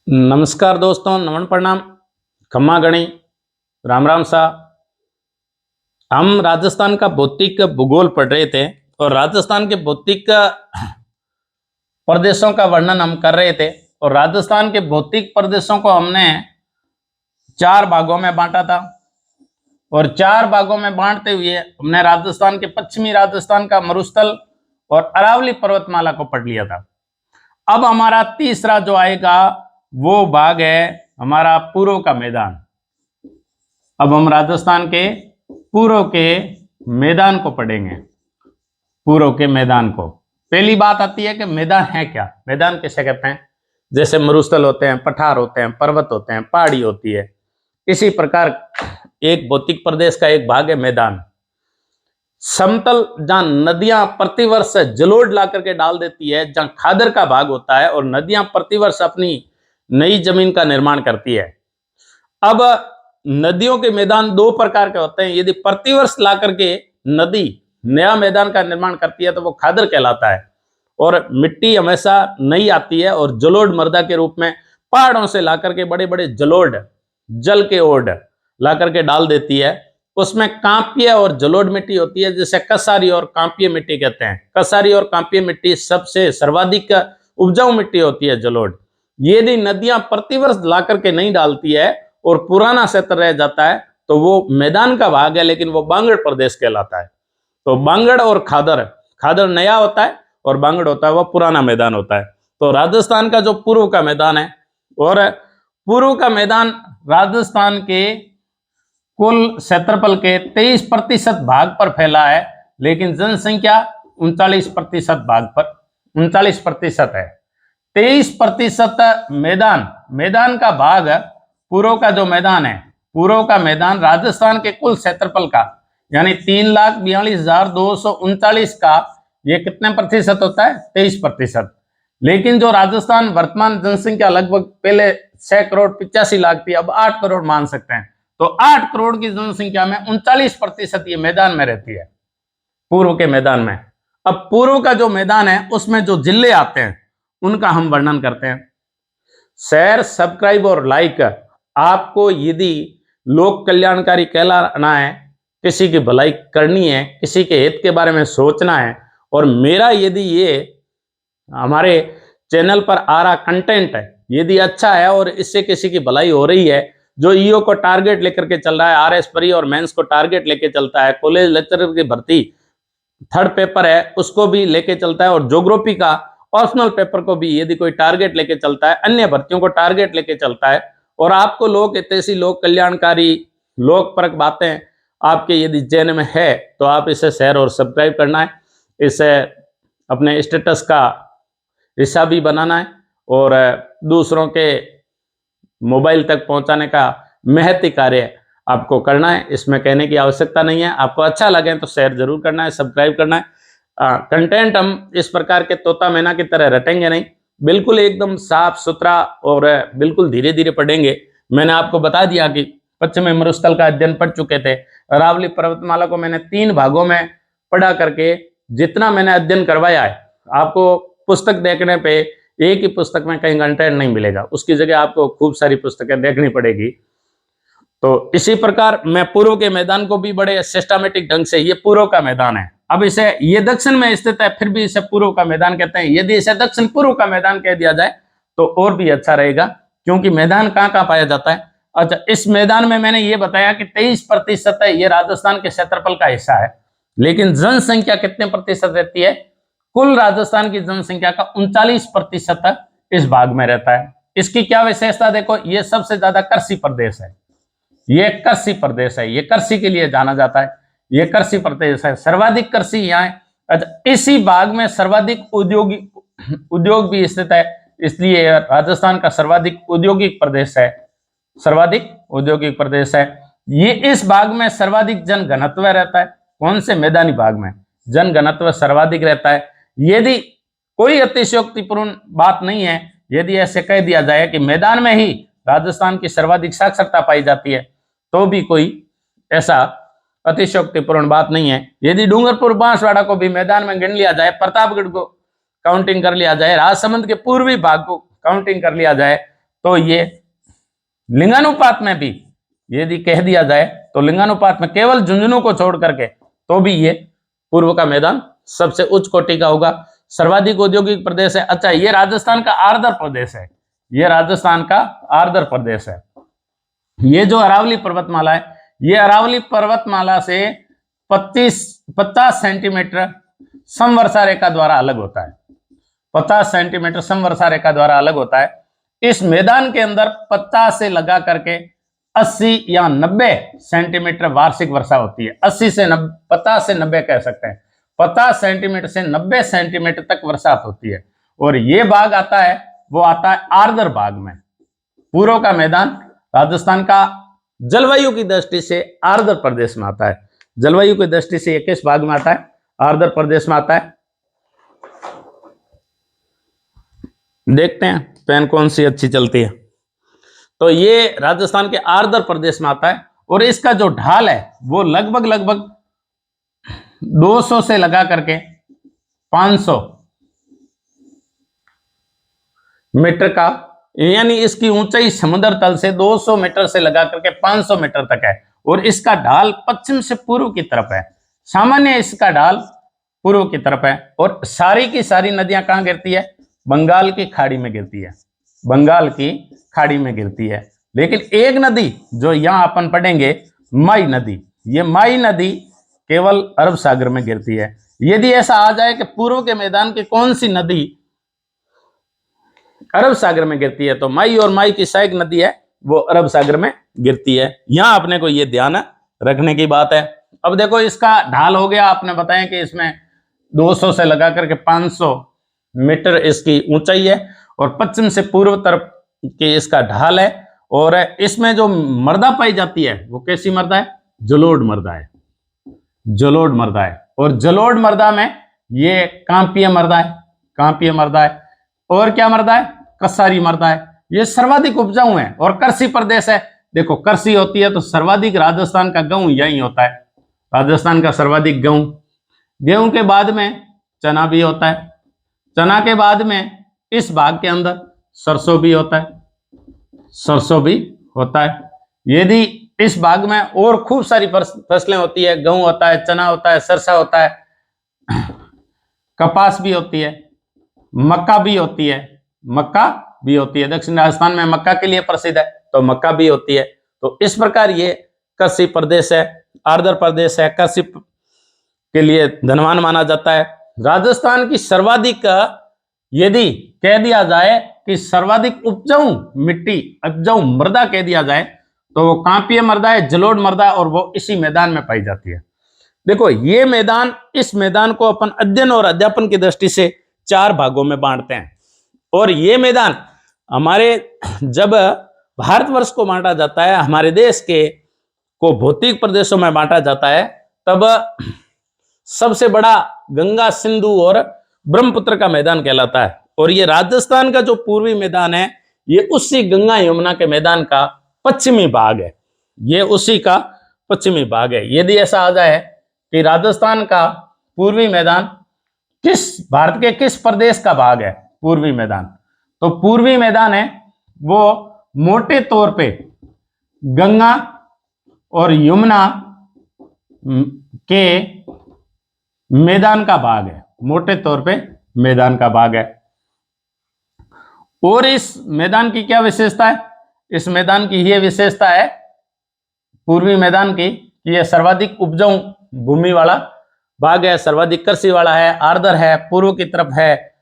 नमस्कार दोस्तों, नमन प्रणाम, खम्मा गणी, राम राम सा। हम राजस्थान का भौतिक भूगोल पढ़ रहे थे और राजस्थान के भौतिक प्रदेशों का वर्णन हम कर रहे थे। और राजस्थान के भौतिक प्रदेशों को हमने 4 भागों में बांटा था और 4 भागों में बांटते हुए हमने राजस्थान के पश्चिमी राजस्थान का मरुस्थल और अरावली पर्वतमाला को पढ़ लिया था। अब हमारा तीसरा जो आएगा वो भाग है हमारा पूर्व का मैदान। अब हम राजस्थान के पूर्व के मैदान को पढ़ेंगे। पूर्व के मैदान को पहली बात आती है कि मैदान है क्या, मैदान किसे कहते हैं। जैसे मरुस्थल होते हैं, पठार होते हैं, पर्वत होते हैं, पहाड़ी होती है, इसी प्रकार एक भौतिक प्रदेश का एक भाग है मैदान। समतल जहां नदियां प्रतिवर्ष जलोढ़ ला करके डाल देती है, जहां खादर का भाग होता है और नदियां प्रतिवर्ष अपनी नई जमीन का निर्माण करती है। अब नदियों के मैदान 2 प्रकार के होते हैं। यदि प्रतिवर्ष ला करके नदी नया मैदान का निर्माण करती है तो वो खादर कहलाता है। और मिट्टी हमेशा नई आती है और जलोढ़ मृदा के रूप में पहाड़ों से ला करके बड़े बड़े जलोढ़ जल के ओढ़ ला करके डाल देती है। उसमें कांपीय और जलोढ़ मिट्टी होती है, जिसे कसारी और कांपीय मिट्टी कहते हैं। कसारी और कांपीय मिट्टी सबसे सर्वाधिक उपजाऊ मिट्टी होती है, जलोढ़। यदि नदियां प्रतिवर्ष ला करके नहीं डालती है और पुराना क्षेत्र रह जाता है तो वो मैदान का भाग है, लेकिन वो बांगड़ प्रदेश कहलाता है। तो बांगड़ और खादर, खादर नया होता है और बांगड़ होता है वो पुराना मैदान होता है। तो राजस्थान का जो पूर्व का मैदान है, और पूर्व का मैदान राजस्थान के कुल क्षेत्रफल के 23% भाग पर फैला है, लेकिन जनसंख्या 39% भाग पर 39% है। 23% मैदान का भाग पूर्व का जो मैदान है, पूर्व का मैदान राजस्थान के कुल क्षेत्रफल का यानी 3,42,239 का ये कितने प्रतिशत होता है? 23%। लेकिन जो राजस्थान वर्तमान जनसंख्या लगभग पहले 6,85,00,000 थी, अब 8 करोड़ मान सकते हैं। तो 8 करोड़ की जनसंख्या में 39% ये मैदान में रहती है, पूर्व के मैदान में। अब पूर्व का जो मैदान है उसमें जो जिले आते हैं उनका हम वर्णन करते हैं। शेयर, सब्सक्राइब और लाइक। आपको यदि लोक कल्याणकारी कहलाना है, किसी की भलाई करनी है, किसी के हित के बारे में सोचना है, और मेरा यदि ये हमारे चैनल पर आ रहा कंटेंट है यदि अच्छा है और इससे किसी की भलाई हो रही है, जो ईओ को टारगेट लेकर के चल रहा है, आरएस प्री और मेंस को टारगेट लेके चलता है, कॉलेज लेक्चरर की भर्ती 3rd पेपर है उसको भी लेके चलता है, और ज्योग्राफी का ऑप्शनल पेपर को भी यदि कोई टारगेट लेके चलता है, अन्य भर्तियों को टारगेट लेके चलता है, और आपको लोग ऐसी लोक कल्याणकारी लोकपरक बातें आपके यदि चैनल में है तो आप इसे शेयर और सब्सक्राइब करना है। इसे अपने स्टेटस का हिस्सा भी बनाना है और दूसरों के मोबाइल तक पहुंचाने का महती कार्य आपको करना है। इसमें कहने की आवश्यकता नहीं है। आपको अच्छा लगे तो शेयर जरूर करना है, सब्सक्राइब करना है। कंटेंट हम इस प्रकार के तोता मैना की तरह रटेंगे नहीं, बिल्कुल एकदम साफ सुथरा और बिल्कुल धीरे धीरे पढ़ेंगे। मैंने आपको बता दिया कि पश्चिमी मरुस्थल का अध्ययन पढ़ चुके थे। अरावली पर्वतमाला को मैंने 3 भागों में पढ़ा करके जितना मैंने अध्ययन करवाया है, आपको पुस्तक देखने पे एक ही पुस्तक में कहीं कंटेंट नहीं मिलेगा, उसकी जगह आपको खूब सारी पुस्तकें देखनी पड़ेगी। तो इसी प्रकार मैं पूर्व के मैदान को भी बड़े सिस्टमेटिक ढंग से, ये पूर्व का मैदान है। अब इसे, ये दक्षिण में स्थित है फिर भी इसे पूर्व का मैदान कहते हैं। यदि इसे दक्षिण पूर्व का मैदान कह दिया जाए तो और भी अच्छा रहेगा, क्योंकि मैदान कहाँ कहाँ पाया जाता है। अच्छा, इस मैदान में मैंने ये बताया कि 23% है, ये राजस्थान के क्षेत्रफल का हिस्सा है, लेकिन जनसंख्या कितने प्रतिशत रहती है? कुल राजस्थान की जनसंख्या का 39% इस भाग में रहता है। इसकी क्या विशेषता देखो, ये सबसे ज्यादा कृषि प्रदेश है, ये कृषि प्रदेश है, ये कृषि के लिए जाना जाता है, ये कृषि प्रदेश है, सर्वाधिक कृषि यहाँ है। अच्छा, इसी भाग में सर्वाधिक उद्योग भी स्थित है, इसलिए राजस्थान का सर्वाधिक औद्योगिक प्रदेश है, सर्वाधिक औद्योगिक प्रदेश है। ये इस भाग में सर्वाधिक जन घनत्व रहता है। कौन से? मैदानी भाग में जन घनत्व सर्वाधिक रहता है। यदि कोई अतिशयोक्तिपूर्ण बात नहीं है, यदि ऐसे कह दिया जाए कि मैदान में ही राजस्थान की सर्वाधिक साक्षरता पाई जाती है, तो भी कोई ऐसा अतिशयोक्तिपूर्ण बात नहीं है। यदि डूंगरपुर बांसवाड़ा को भी मैदान में गिन लिया जाए, प्रतापगढ़ को काउंटिंग कर लिया जाए, राजसमंद के पूर्वी भाग को काउंटिंग कर लिया जाए, तो ये लिंगानुपात में भी यदि कह दिया जाए तो लिंगानुपात में केवल झुंझुनू को छोड़ करके तो भी ये पूर्व का मैदान सबसे उच्च कोटि का होगा। सर्वाधिक औद्योगिक प्रदेश है। अच्छा, ये राजस्थान का आर्द्र प्रदेश है, ये राजस्थान का आर्द्र प्रदेश है। ये जो अरावली पर्वतमाला है, ये अरावली पर्वतमाला से 50 सेंटीमीटर समवर्षा रेखा द्वारा अलग होता है। 50 सेंटीमीटर समवर्षा रेखा द्वारा अलग होता है। इस मैदान के अंदर 50 से लगा करके 80 या 90 सेंटीमीटर वार्षिक वर्षा होती है। 80 से 90, 50 से 90 कह सकते हैं। 50 सेंटीमीटर से 90 सेंटीमीटर तक वर्षा होती है। और ये भाग आता है, वो आता है आर्द्र भाग में। पूर्व का मैदान राजस्थान का जलवायु की दृष्टि से आर्द्र प्रदेश में आता है। जलवायु की दृष्टि से ये किस भाग में आता है? आर्द्र प्रदेश में आता है। देखते हैं पेन कौन सी अच्छी चलती है। तो ये राजस्थान के आर्द्र प्रदेश में आता है और इसका जो ढाल है वो लगभग 200 से लगा करके 500 मीटर का, यानी इसकी ऊंचाई समुद्र तल से 200 मीटर से लगा करके 500 मीटर तक है। और इसका ढाल पश्चिम से पूर्व की तरफ है। सामान्य इसका ढाल पूर्व की तरफ है। और सारी की सारी नदियां कहां गिरती है? बंगाल की खाड़ी में गिरती है। बंगाल की खाड़ी में गिरती है। लेकिन एक नदी जो यहां अपन पढ़ेंगे, माई नदी, ये माई नदी केवल अरब सागर में गिरती है। यदि ऐसा आ जाए कि पूर्व के मैदान की कौन सी नदी अरब सागर में गिरती है, तो माई और माई की सहायक नदी है वो अरब सागर में गिरती है। यहां अपने को ये ध्यान रखने की बात है। अब देखो इसका ढाल हो गया, आपने बताया कि इसमें 200 से लगा करके 500 मीटर इसकी ऊंचाई है और पश्चिम से पूर्व तरफ के इसका ढाल है। और इसमें जो मृदा पाई जाती है वो कैसी मृदा है? जलोढ़ मृदा है। जलोढ़ मृदा है। और जलोढ़ मृदा में ये कांपीय मृदा है, कांपीय मृदा है। और क्या मृदा है? कसारी मृदा है। ये सर्वाधिक उपजाऊ है और कृषि प्रदेश है। देखो कृषि होती है तो सर्वाधिक राजस्थान का गेहूं यही होता है। राजस्थान का सर्वाधिक गेहूं, गेहूं के बाद में चना भी होता है। चना के बाद में इस भाग के अंदर सरसों भी होता है। सरसों भी होता है। यदि इस भाग में और खूब सारी फसलें होती है, गेहूं होता है, चना होता है, सरसा होता है, कपास भी होती है, मक्का भी होती है। मक्का भी होती है। दक्षिण राजस्थान में मक्का के लिए प्रसिद्ध है, तो मक्का भी होती है। तो इस प्रकार ये कृषि प्रदेश है, आर्द्र प्रदेश है, कृषि के लिए धनवान माना जाता है। राजस्थान की सर्वाधिक, यदि कह दिया जाए कि सर्वाधिक उपजाऊ मिट्टी, उपजाऊ मृदा कह दिया जाए तो वो कांपीय मृदा है, जलोढ़ मृदा, और वो इसी मैदान में पाई जाती है। देखो ये मैदान, इस मैदान को अपन अध्ययन और अध्यापन की दृष्टि से 4 भागों में बांटते हैं। और ये मैदान हमारे, जब भारतवर्ष को बांटा जाता है, हमारे देश के को भौतिक प्रदेशों में बांटा जाता है, तब सबसे बड़ा गंगा, सिंधु और ब्रह्मपुत्र का मैदान कहलाता है। और ये राजस्थान का जो पूर्वी मैदान है, ये उसी गंगा यमुना के मैदान का पश्चिमी भाग है। ये उसी का पश्चिमी भाग है। यदि ऐसा आ जाए कि राजस्थान का पूर्वी मैदान किस भारत के किस प्रदेश का भाग है, पूर्वी मैदान, तो पूर्वी मैदान है वो मोटे तौर पे गंगा और यमुना के मैदान का भाग है। मोटे तौर पे मैदान का भाग है। और इस मैदान की क्या विशेषता है? इस मैदान की यह विशेषता है पूर्वी मैदान की कि यह सर्वाधिक उपजाऊ भूमि वाला भाग है, सर्वाधिक कृषि वाला है, आर्द्र है, पूर्व की तरफ है।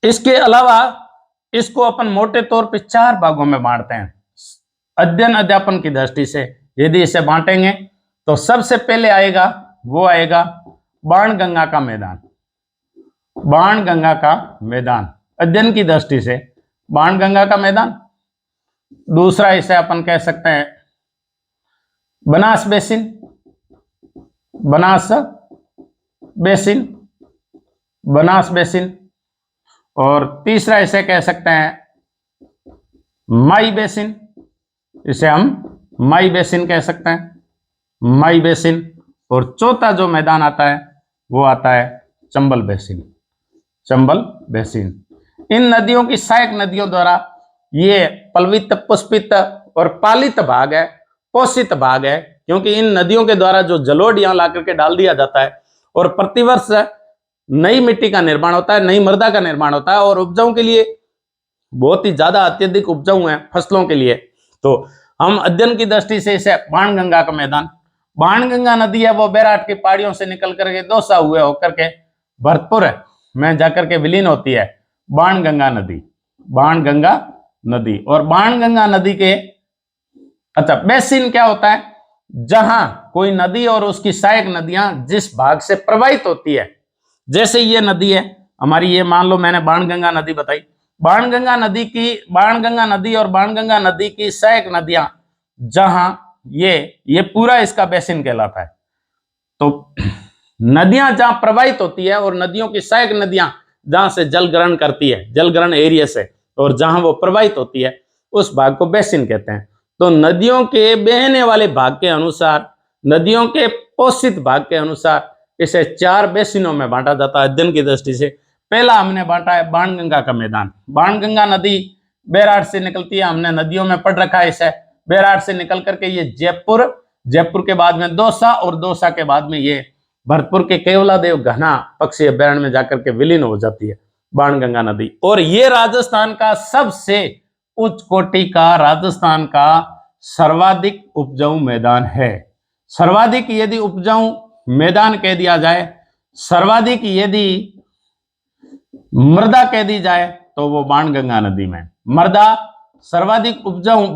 इसके अलावा इसको अपन मोटे तौर पे 4 भागों में बांटते हैं अध्ययन अध्यापन की दृष्टि से। यदि इसे बांटेंगे तो सबसे पहले आएगा, वो आएगा बाणगंगा का मैदान। बाणगंगा का मैदान अध्ययन की दृष्टि से बाणगंगा का मैदान। दूसरा इसे अपन कह सकते हैं Banas basin, Banas basin, Banas basin. और तीसरा इसे कह सकते हैं माई बेसिन, इसे हम माई बेसिन कह सकते हैं, माई बेसिन। और चौथा जो मैदान आता है वो आता है चंबल बेसिन, चंबल बेसिन। इन नदियों की सहायक नदियों द्वारा ये पल्वित, पुष्पित और पालित भाग है, पोषित भाग है, क्योंकि इन नदियों के द्वारा जो जलोढ़ यहाँ ला करके डाल दिया जाता है और प्रतिवर्ष नई मिट्टी का निर्माण होता है, नई मृदा का निर्माण होता है और उपजाऊ के लिए बहुत ही ज्यादा अत्यधिक उपजाऊ है फसलों के लिए। तो हम अध्ययन की दृष्टि से इसे बाणगंगा का मैदान, बाणगंगा नदी है वो बैराट की पहाड़ियों से निकल करके दौसा हुए होकर के भरतपुर में जाकर के विलीन होती है बाणगंगा नदी, बाणगंगा नदी। और बाणगंगा नदी के अच्छा बेसिन क्या होता है, जहां कोई नदी और उसकी सहायक नदियां जिस भाग से प्रवाहित होती है, जैसे ये नदी है हमारी, ये मान लो मैंने बाणगंगा नदी बताई, बाणगंगा नदी और बाणगंगा नदी की सहायक नदियां जहां ये पूरा इसका बेसिन कहलाता है। तो नदियां जहां प्रवाहित होती है और नदियों की सहायक नदियां जहां से जल ग्रहण करती है, जल ग्रहण एरिया से, और जहां वो प्रवाहित होती है उस भाग को बेसिन कहते हैं। तो नदियों के बहने वाले भाग के अनुसार, नदियों के पोषित भाग के अनुसार इसे 4 बेसिनों में बांटा जाता है अध्ययन की दृष्टि से। पहला हमने बांटा है बाणगंगा का मैदान। बाणगंगा नदी बैराट से निकलती है, हमने नदियों में पढ़ रखा है इसे। बैराट से निकल करके ये जयपुर, जयपुर के बाद में दौसा और दौसा के बाद में ये भरतपुर के केवलादेव घना पक्षी अभ्यारण्य में जाकर के विलीन हो जाती है बाणगंगा नदी। और ये राजस्थान का सबसे उच्च कोटि का, राजस्थान का सर्वाधिक उपजाऊ मैदान है। सर्वाधिक यदि उपजाऊ मैदान कह दिया जाए, सर्वाधिक यदि मृदा कह दी जाए तो वो बाणगंगा नदी में मृदा सर्वाधिक उपजाऊ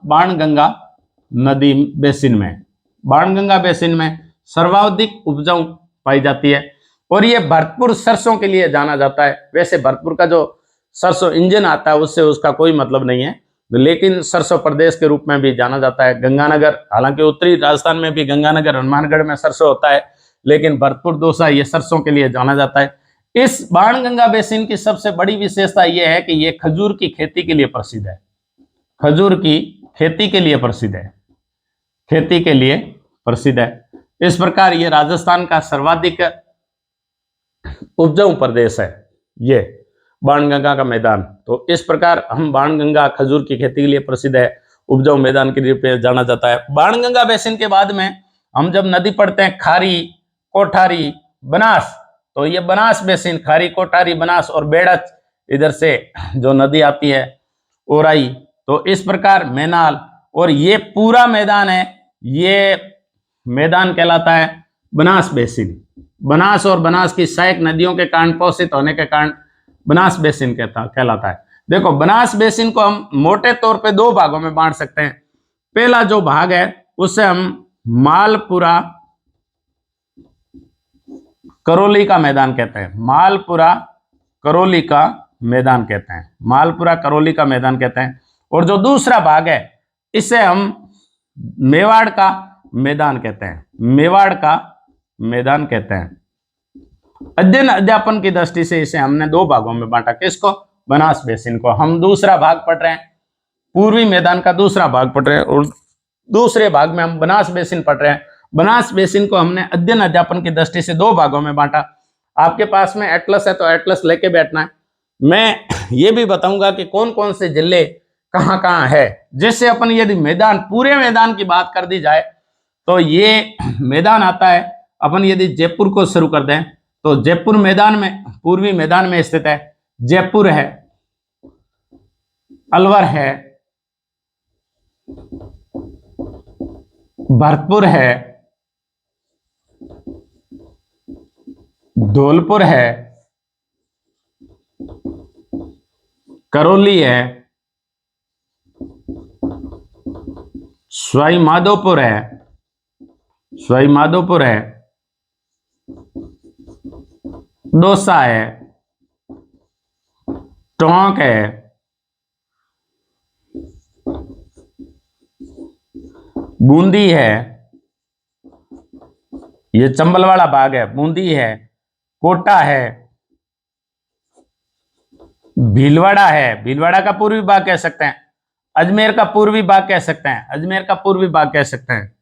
बाणगंगा नदी बेसिन में, बाणगंगा बेसिन में सर्वाधिक उपजाऊ पाई जाती है। और ये भरतपुर सरसों के लिए जाना जाता है। वैसे भरतपुर का जो सरसों इंजन आता है उससे उसका कोई मतलब नहीं है, लेकिन सरसों प्रदेश के रूप में भी जाना जाता है। गंगानगर, हालांकि उत्तरी राजस्थान में भी गंगानगर, हनुमानगढ़ में सरसों होता है, लेकिन भरतपुर दौसा ये सरसों के लिए जाना जाता है। इस बाणगंगा बेसिन की सबसे बड़ी विशेषता यह है कि यह खजूर की खेती के लिए प्रसिद्ध है। खजूर की खेती के लिए प्रसिद्ध है, खेती के लिए प्रसिद्ध है। इस प्रकार ये राजस्थान का सर्वाधिक उपजाऊ प्रदेश है ये बाणगंगा का मैदान। तो इस प्रकार हम बाणगंगा खजूर की खेती के लिए प्रसिद्ध है, उपजाऊ मैदान के लिए जाना जाता है। बाणगंगा बेसिन के बाद में हम जब नदी पढ़ते हैं खारी, कोठारी, बनास, तो ये बनास बेसिन, खारी, कोठारी, बनास और बेड़च, इधर से जो नदी आती है ओराई, तो इस प्रकार मैनाल, और ये पूरा मैदान है, ये मैदान कहलाता है बनास बेसिन। बनास और बनास की सहायक नदियों के कारण पोषित होने के कारण बनास बेसिन कहलाता है। देखो बनास बेसिन को हम मोटे तौर पे 2 भागों में बांट सकते हैं। पहला जो भाग है उसे हम मालपुरा करौली का मैदान कहते हैं, मालपुरा करौली का मैदान कहते हैं, मालपुरा करौली का मैदान कहते हैं। और जो दूसरा भाग है इसे हम मेवाड़ का मैदान कहते हैं, मेवाड़ का मैदान कहते हैं। अध्ययन अध्यापन की दृष्टि से इसे हमने 2 भागों में बांटा। किसको? बनास बेसिन को। हम दूसरा भाग पढ़ रहे हैं, पूर्वी मैदान का दूसरा भाग पढ़ रहे हैं, और दूसरे भाग में हम बनास बेसिन पढ़ रहे हैं। बनास बेसिन को हमने अध्ययन अध्यापन की दृष्टि से 2 भागों में बांटा। आपके पास में एटलस है तो एटलस लेके बैठना है। मैं ये भी बताऊंगा कि कौन कौन से जिले कहाँ कहाँ है, जिससे अपन यदि मैदान, पूरे मैदान की बात कर दी जाए तो ये मैदान आता है। अपन यदि जयपुर को शुरू कर दें तो जयपुर मैदान में, पूर्वी मैदान में स्थित है। जयपुर है, अलवर है, भरतपुर है, धौलपुर है, करौली है, सवाई माधोपुर है, सवाई माधोपुर है, दौसा है, टोंक है, बूंदी है, ये चंबल वाला भाग है, बूंदी है, कोटा है, भीलवाड़ा है, भीलवाड़ा का पूर्वी भाग कह सकते हैं, अजमेर का पूर्वी भाग कह सकते हैं, अजमेर का पूर्वी भाग कह सकते हैं,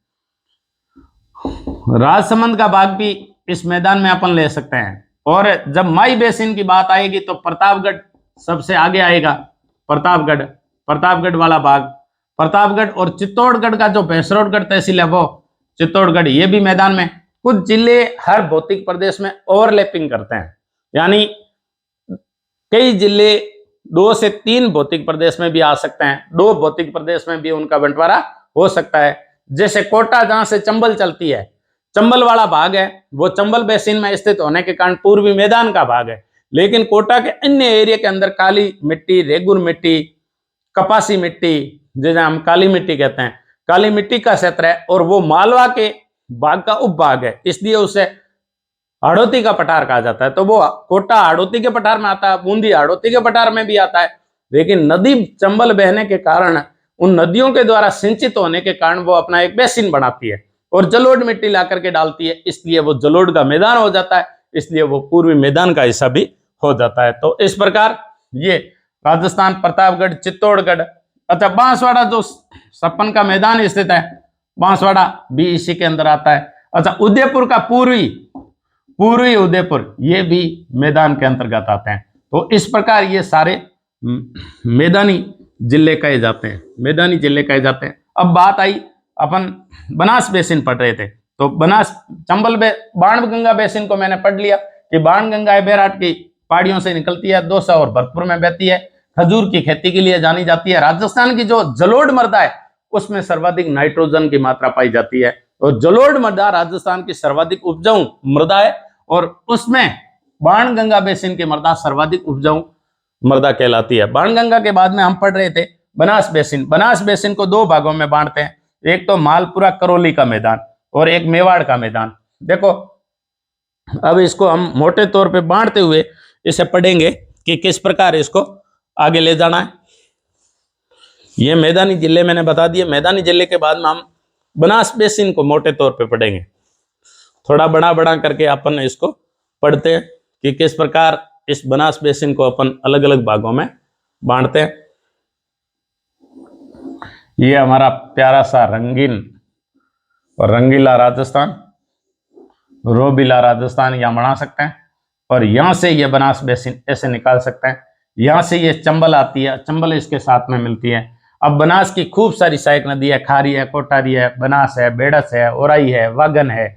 राजसमंद का भाग भी इस मैदान में अपन ले सकते हैं। और जब माई बेसिन की बात आएगी तो प्रतापगढ़ सबसे आगे आएगा, प्रतापगढ़, प्रतापगढ़ वाला भाग, प्रतापगढ़ और चित्तौड़गढ़ का जो भैंसरोडगढ़ तहसील है वो चित्तौड़गढ़, ये भी मैदान में। कुछ जिले हर भौतिक प्रदेश में ओवरलैपिंग करते हैं, यानी कई जिले 2 से 3 भौतिक प्रदेश में भी आ सकते हैं, 2 भौतिक प्रदेश में भी उनका बंटवारा हो सकता है। जैसे कोटा, जहां से चंबल चलती है, चंबल वाला भाग है वो चंबल बेसिन में स्थित होने के कारण पूर्वी मैदान का भाग है, लेकिन कोटा के अन्य एरिया के अंदर काली मिट्टी, रेगुर मिट्टी, कपासी मिट्टी, जिसे हम काली मिट्टी कहते हैं, काली मिट्टी का क्षेत्र है और वो मालवा के भाग का उपभाग है, इसलिए उसे हाड़ौती का पठार कहा जाता है। तो वो कोटा हाड़ौती के पठार में आता है, बूंदी हाड़ौती के पठार में भी आता है, लेकिन नदी चंबल बहने के कारण, उन नदियों के द्वारा सिंचित होने के कारण वो अपना एक बेसिन बनाती है और जलोढ़ मिट्टी ला करके डालती है, इसलिए वो जलोढ़ का मैदान हो जाता है, इसलिए वो पूर्वी मैदान का हिस्सा भी हो जाता है। तो इस प्रकार ये राजस्थान, प्रतापगढ़, चित्तौड़गढ़। अच्छा, बांसवाड़ा जो सपन का मैदान स्थित है, बांसवाड़ा भी इसी के अंदर आता है। अच्छा, उदयपुर का पूर्वी उदयपुर, ये भी मैदान के अंतर्गत आते हैं। तो इस प्रकार ये सारे मैदानी जिले कहे जाते हैं, मैदानी जिले कहे जाते हैं। अब बात आई, अपन बनास बेसिन पढ़ रहे थे, तो बनास चंबल बाणगंगा बेसिन को मैंने पढ़ लिया कि बाणगंगा बेराट की पहाड़ियों से निकलती है, दौसा और भरतपुर में बहती है, खजूर की खेती के लिए जानी जाती है। राजस्थान की जो जलोढ़ मृदा है उसमें सर्वाधिक नाइट्रोजन की मात्रा पाई जाती है, और जलोढ़ मृदा राजस्थान की सर्वाधिक उपजाऊ मृदा है, और उसमें बाणगंगा बेसिन की मृदा सर्वाधिक उपजाऊ मृदा कहलाती है। बाणगंगा के बाद में हम पढ़ रहे थे बनास बेसिन। बनास बेसिन को 2 भागों में बांटते हैं, एक तो मालपुरा करौली का मैदान और एक मेवाड़ का मैदान। देखो, अब इसको हम मोटे तौर पे बांटते हुए इसे पढ़ेंगे कि किस प्रकार इसको आगे ले जाना है। ये मैदानी जिले मैंने बता दिए। मैदानी जिले के बाद में हम बनास बेसिन को मोटे तौर पे पढ़ेंगे, थोड़ा बड़ा करके अपन इसको पढ़ते हैं कि किस प्रकार इस बनास बेसिन को अपन अलग अलग भागों में बांटते हैं। ये हमारा प्यारा सा रंगीन और रंगीला राजस्थान, रोबीला राजस्थान यहाँ बना सकते हैं, और यहां से ये बनास बेसिन ऐसे निकाल सकते हैं। यहां से ये चंबल आती है, चंबल इसके साथ में मिलती है। अब बनास की खूब सारी सहायक नदी है, खारी है, कोटारी है, बनास है, बेड़स है, ओराई है, वागन है,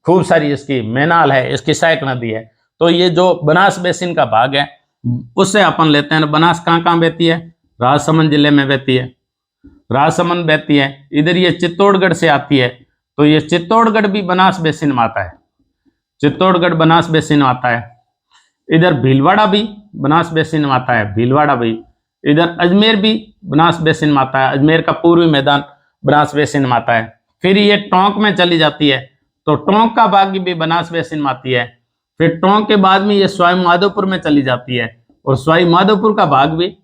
खूब सारी इसकी मैनाल है, इसकी सहायक नदी है। तो ये जो बनास बेसिन का भाग है उससे अपन लेते हैं। बनास कहाँ कहाँ बहती है? राजसमंद जिले में बहती है, राजसमंद बहती है। इधर ये चित्तौड़गढ़ से आती है, तो ये चित्तौड़गढ़ भी बनास बेसिन में आता है, चित्तौड़गढ़ बनास बेसिन में आता है। इधर भीलवाड़ा भी बनास बेसिन में आता है, भीलवाड़ा भी। इधर अजमेर भी बनास बेसिन में आता है, अजमेर का पूर्वी मैदान बनास बेसिन में आता है। फिर ये टोंक में चली जाती है, तो टोंक का भाग भी बनास बेसिन में आती है। फिर टोंक के बाद में ये सवाई माधोपुर में चली जाती है, और सवाई माधोपुर का भाग भी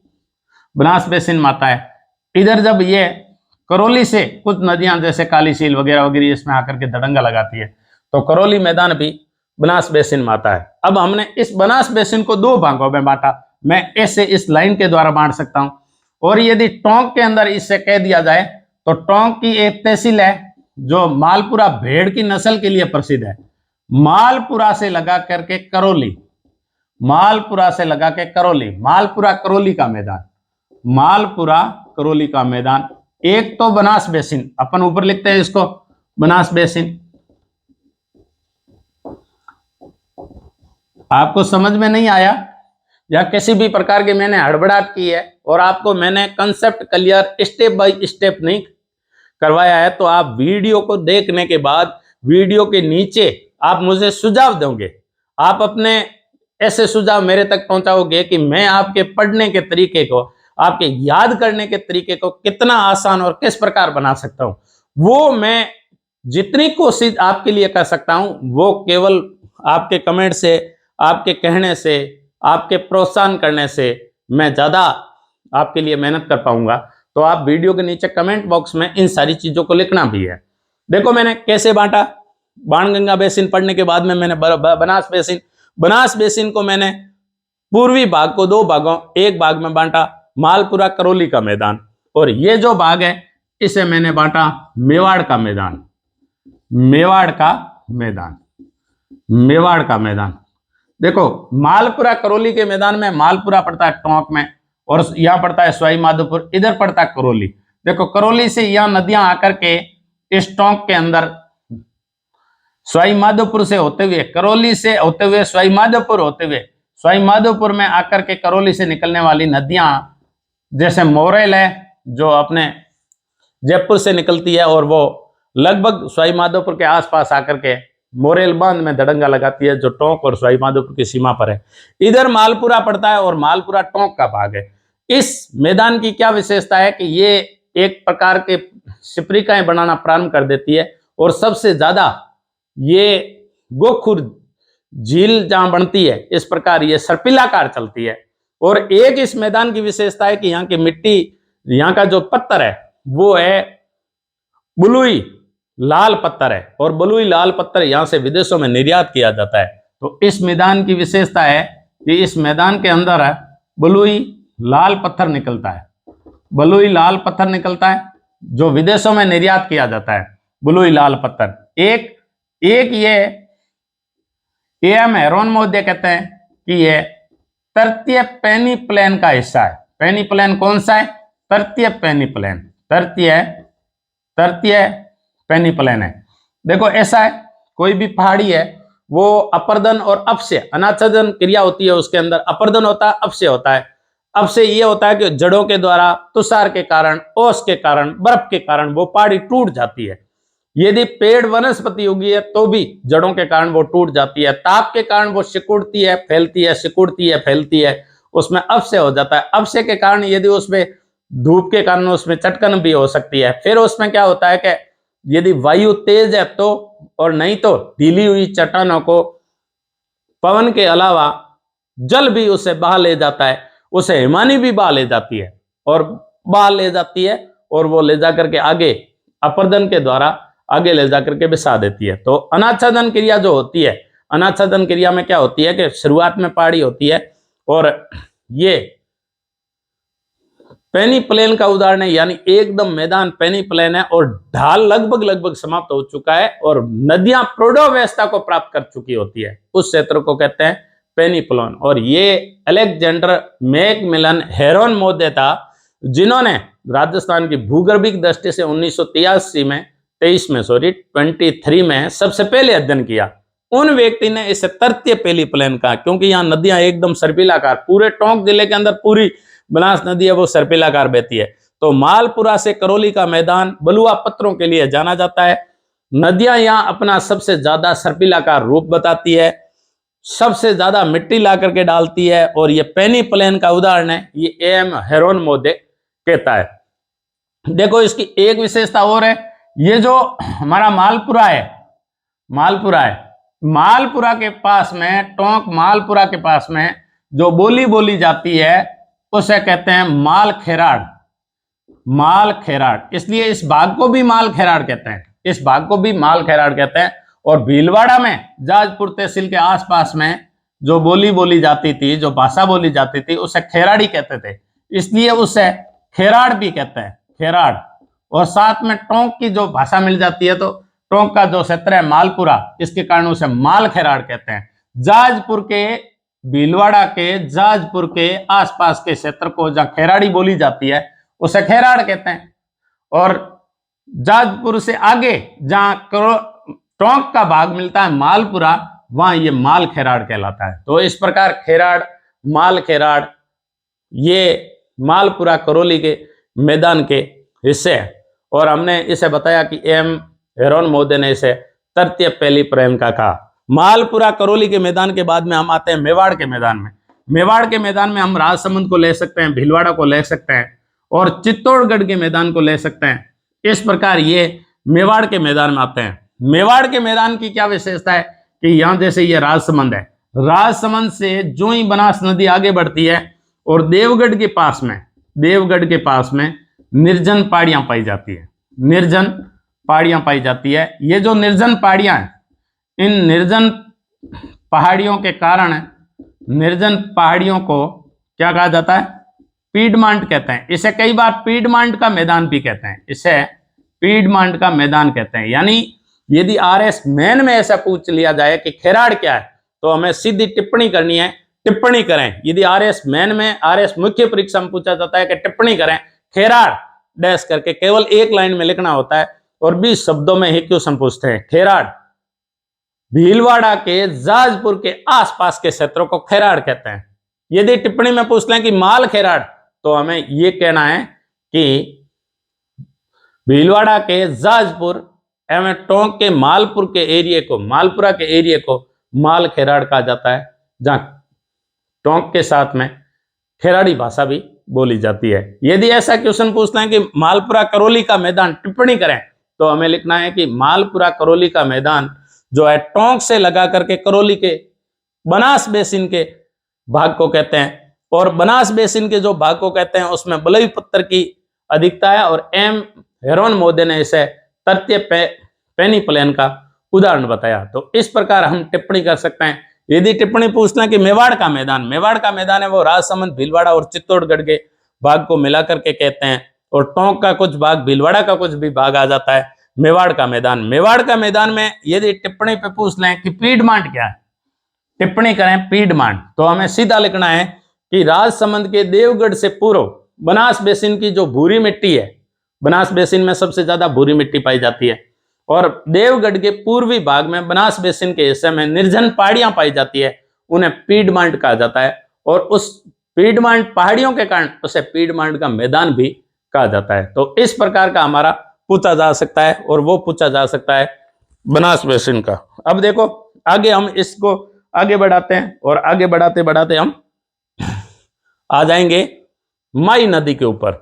बनास बेसिन में आता है। इधर जब ये करौली से कुछ नदियां जैसे कालीसील वगैरह वगैरह इसमें आकर के दड़ंगा लगाती है, तो करौली मैदान भी बनास बेसिन में आता है। अब हमने इस बनास बेसिन को 2 भागों में बांटा, मैं ऐसे इस लाइन के द्वारा बांट सकता हूं। और यदि टोंक के अंदर इससे कह दिया जाए तो टोंक की एक तहसील है जो मालपुरा भेड़ की नस्ल के लिए प्रसिद्ध है, मालपुरा से लगा करके करौली, मालपुरा से लगा के करौली, मालपुरा करौली का मैदान, मालपुरा करौली का मैदान। एक तो बनास बेसिन, अपन ऊपर लिखते हैं इसको बनास बेसिन। आपको समझ में नहीं आया या किसी भी प्रकार की मैंने हड़बड़ाहट की है और आपको मैंने concept clear step by step नहीं करवाया है, तो आप वीडियो को देखने के बाद वीडियो के नीचे आप मुझे सुझाव दोगे, आप अपने ऐसे सुझाव मेरे तक पहुंचाओगे कि मैं आपके पढ़ने के तरीके को, आपके याद करने के तरीके को कितना आसान और किस प्रकार बना सकता हूं। वो मैं जितनी कोशिश आपके लिए कर सकता हूं वो केवल आपके कमेंट से, आपके कहने से, आपके प्रोत्साहन करने से मैं ज्यादा आपके लिए मेहनत कर पाऊंगा। तो आप वीडियो के नीचे कमेंट बॉक्स में इन सारी चीजों को लिखना भी है। देखो मैंने कैसे बांटा, बाणगंगा बेसिन पढ़ने के बाद में मैंने बनास बेसिन, बनास बेसिन को मैंने पूर्वी भाग को 2 भागों, एक भाग में बांटा मालपुरा करौली का मैदान, और ये जो भाग है इसे मैंने बांटा मेवाड़ का मैदान, मेवाड़ का मैदान, मेवाड़ का मैदान। देखो मालपुरा करौली के मैदान में, मालपुरा पड़ता है टोंक में और यहाँ पड़ता है सवाई माधोपुर, इधर पड़ता है करौली। देखो करौली से यहाँ नदियां आकर के इस टोंक के अंदर सवाई माधोपुर से होते हुए, करौली से होते हुए सवाई माधोपुर होते हुए, सवाई माधोपुर में आकर के करौली से निकलने वाली नदियां जैसे मोरेल है जो अपने जयपुर से निकलती है और वो लगभग सवाई माधोपुर के आसपास आकर के मोरेल बांध में धड़ंगा लगाती है जो टोंक और सवाई माधोपुर की सीमा पर है। इधर मालपुरा पड़ता है और मालपुरा टोंक का भाग है। इस मैदान की क्या विशेषता है कि ये एक प्रकार के सिपरिकाएं बनाना प्रारंभ कर देती है और सबसे ज्यादा ये गोखुर झील जहां बनती है इस प्रकार ये सर्पिलाकार चलती है। और एक इस मैदान की विशेषता है कि यहाँ की मिट्टी, यहाँ का जो पत्थर है वो है बलुई लाल पत्थर है और बलुई लाल पत्थर यहाँ से विदेशों में निर्यात किया जाता है। तो इस मैदान की विशेषता है कि इस मैदान के अंदर बलुई लाल पत्थर निकलता है, बलुई लाल पत्थर निकलता है जो विदेशों में निर्यात किया जाता है। बलुई लाल पत्थर एक ये एम हेरोन मोदे कहते हैं कि ये तृतीय पेनी प्लेन का हिस्सा है। पेनी प्लेन कौन सा है? तृतीय पेनी प्लेन, तृतीय पेनी प्लेन है। देखो ऐसा है, कोई भी पहाड़ी है वो अपर्दन और अपक्षय अनाच्छादन क्रिया होती है, उसके अंदर अपर्दन होता है, अपक्षय होता है। अपक्षय ये होता है कि जड़ों के द्वारा, तुषार के कारण, ओस के कारण, बर्फ के कारण वो पहाड़ी टूट जाती है। यदि पेड़ वनस्पति उगी है तो भी जड़ों के कारण वो टूट जाती है, ताप के कारण वो सिकुड़ती है, फैलती है, सिकुड़ती है, फैलती है, उसमें अपक्षय हो जाता है। अपक्षय के कारण यदि उसमें धूप के कारण उसमें चटकन भी हो सकती है। फिर उसमें क्या होता है कि यदि वायु तेज है तो, और नहीं तो ढीली हुई चट्टानों को पवन के अलावा जल भी उसे बहा ले जाता है, उसे हिमानी भी बहा ले जाती है और बहा ले जाती है और वो ले जाकर के आगे अपर्दन के द्वारा आगे ले जाकर के बिछा देती है। तो अनाच्छादन क्रिया जो होती है, अनाच्छादन क्रिया में क्या होती है कि शुरुआत में पहाड़ी होती है और ये पेनी प्लेन का उदाहरण है, यानी एकदम मैदान पेनी प्लेन है और ढाल लगभग समाप्त हो चुका है और नदियां प्रौढ़ावस्था को प्राप्त कर चुकी होती है, उस क्षेत्र को कहते हैं पेनी प्लेन। और ये अलेक्जेंडर मैकमिलन हेरोन मोदे था जिन्होंने राजस्थान की भूगर्भिक दृष्टि से 1923 में सबसे पहले अध्ययन किया। उन व्यक्ति ने इसे तृतीय पेनी प्लेन कहा क्योंकि यहाँ नदियां एकदम सर्पिलाकार, पूरे टोंक जिले के अंदर पूरी बनास नदी है वो सर्पिलाकार बहती है। तो मालपुरा से करौली का मैदान बलुआ पत्थरों के लिए जाना जाता है। नदियां यहाँ अपना सबसे ज्यादा सर्पिलाकार रूप बताती है, सबसे ज्यादा मिट्टी ला करके डालती है और ये पेनी प्लेन का उदाहरण है, ये एम हेरोन मोदे कहता है। देखो इसकी एक विशेषता और है, ये जो हमारा मालपुरा है, मालपुरा के पास में, टोंक मालपुरा के पास में जो बोली जाती है उसे कहते हैं माल खेराड़, इसलिए इस भाग को भी माल खेराड़ कहते हैं, इस भाग को भी माल खेराड़ कहते हैं। और भीलवाड़ा में जाजपुर तहसील के आसपास में जो बोली जाती थी, जो भाषा बोली जाती थी उसे खेराड़ी कहते थे, इसलिए उसे खेराड़ भी कहते हैं, खेराड़। और साथ में टोंक की जो भाषा मिल जाती है तो टोंक का जो क्षेत्र है मालपुरा, इसके कारण उसे माल खेराड़ कहते हैं। जाजपुर के, भीलवाड़ा के, जाजपुर के आसपास के क्षेत्र को जहां खेराड़ी बोली जाती है उसे खेराड़ कहते हैं। और जाजपुर से आगे जहां टोंक का भाग मिलता है मालपुरा, वहां ये माल खेराड़ कहलाता है। तो इस प्रकार खेराड़, माल खेराड़ ये मालपुरा करौली के मैदान के हिस्से हैं। और हमने इसे बताया कि एम हेरोन मोदे ने इसे तृतीय पेनी प्लेन का कहा। मालपुरा करौली के मैदान के बाद में हम आते हैं मेवाड़ के मैदान में। मेवाड़ के मैदान में हम राजसमंद को ले सकते हैं, भीलवाड़ा को ले सकते हैं और चित्तौड़गढ़ के मैदान को ले सकते हैं। इस प्रकार ये मेवाड़ के मैदान में आते हैं। मेवाड़ के मैदान की क्या विशेषता है कि यहाँ जैसे ये राजसमंद है, राजसमंद से जो ही बनास नदी आगे बढ़ती है और देवगढ़ के पास में निर्जन पहाड़ियां पाई जाती है, निर्जन पहाड़ियां पाई जाती है। ये जो निर्जन पहाड़ियां हैं, इन निर्जन पहाड़ियों के कारण, निर्जन पहाड़ियों को क्या कहा जाता है? पीडमांट कहते हैं। इसे कई बार पीडमांट का मैदान भी कहते हैं, इसे पीडमांट का मैदान कहते हैं। यानी यदि RS मेन में ऐसा पूछ लिया जाए कि खेराड़ क्या है तो हमें सीधी टिप्पणी करनी है टिप्पणी करें। यदि आरएस मेन में, आरएस मुख्य परीक्षा में पूछा जाता है कि टिप्पणी करें, खेराड़ डैश करके केवल एक लाइन में लिखना होता है और 20 शब्दों में ही क्वेश्चन पूछते हैं। खेराड़ भीलवाड़ा के जाजपुर के आसपास के क्षेत्रों को खेराड़ कहते हैं। यदि टिप्पणी में पूछ लें कि माल खेराड़, तो हमें यह कहना है कि भीलवाड़ा के जाजपुर एवं टोंक के मालपुर के एरिया को, मालपुरा के एरिया को माल खेराड़ कहा जाता है, जहां टोंक के साथ में खेराड़ी भाषा भी बोली जाती है। यदि ऐसा क्वेश्चन पूछते हैं कि मालपुरा करौली का मैदान टिप्पणी करें, तो हमें लिखना है कि मालपुरा करौली का मैदान जो है टोंक से लगा करके करौली के बनास बेसिन के भाग को कहते हैं, और बनास बेसिन के जो भाग को कहते हैं उसमें बलुई पत्थर की अधिकता है, और एम हेरोन मोदे ने इसे तृतीय पेनी प्लेन का उदाहरण बताया। तो इस प्रकार हम टिप्पणी कर सकते हैं। यदि टिप्पणी पूछना कि मेवाड़ का मैदान, मेवाड़ का मैदान है वो राजसमंद, भीलवाड़ा और चित्तौड़गढ़ के भाग को मिला करके कहते हैं, और टोंक का कुछ भाग, भीलवाड़ा का कुछ भी भाग आ जाता है मेवाड़ का मैदान। मेवाड़ का मैदान में यदि टिप्पणी पे पूछ लें कि पीडमांट क्या है, टिप्पणी करें पीडमांट, तो हमें सीधा लिखना है कि राजसमंद के देवगढ़ से पूर्व बनास बेसिन की जो भूरी मिट्टी है, बनास बेसिन में सबसे ज्यादा भूरी मिट्टी पाई जाती है, और देवगढ़ के पूर्वी भाग में बनास बेसिन के हिस्से में निर्जन पहाड़ियां पाई जाती है, उन्हें पीडमांट कहा जाता है, और उस पीडमांट पहाड़ियों के कारण उसे पीडमांट का मैदान भी कहा जाता है। तो इस प्रकार का हमारा पूछा जा सकता है, और वो पूछा जा सकता है बनास बेसिन का। अब देखो आगे हम इसको आगे बढ़ाते हैं, और आगे बढ़ाते बढ़ाते हम आ जाएंगे माई नदी के ऊपर।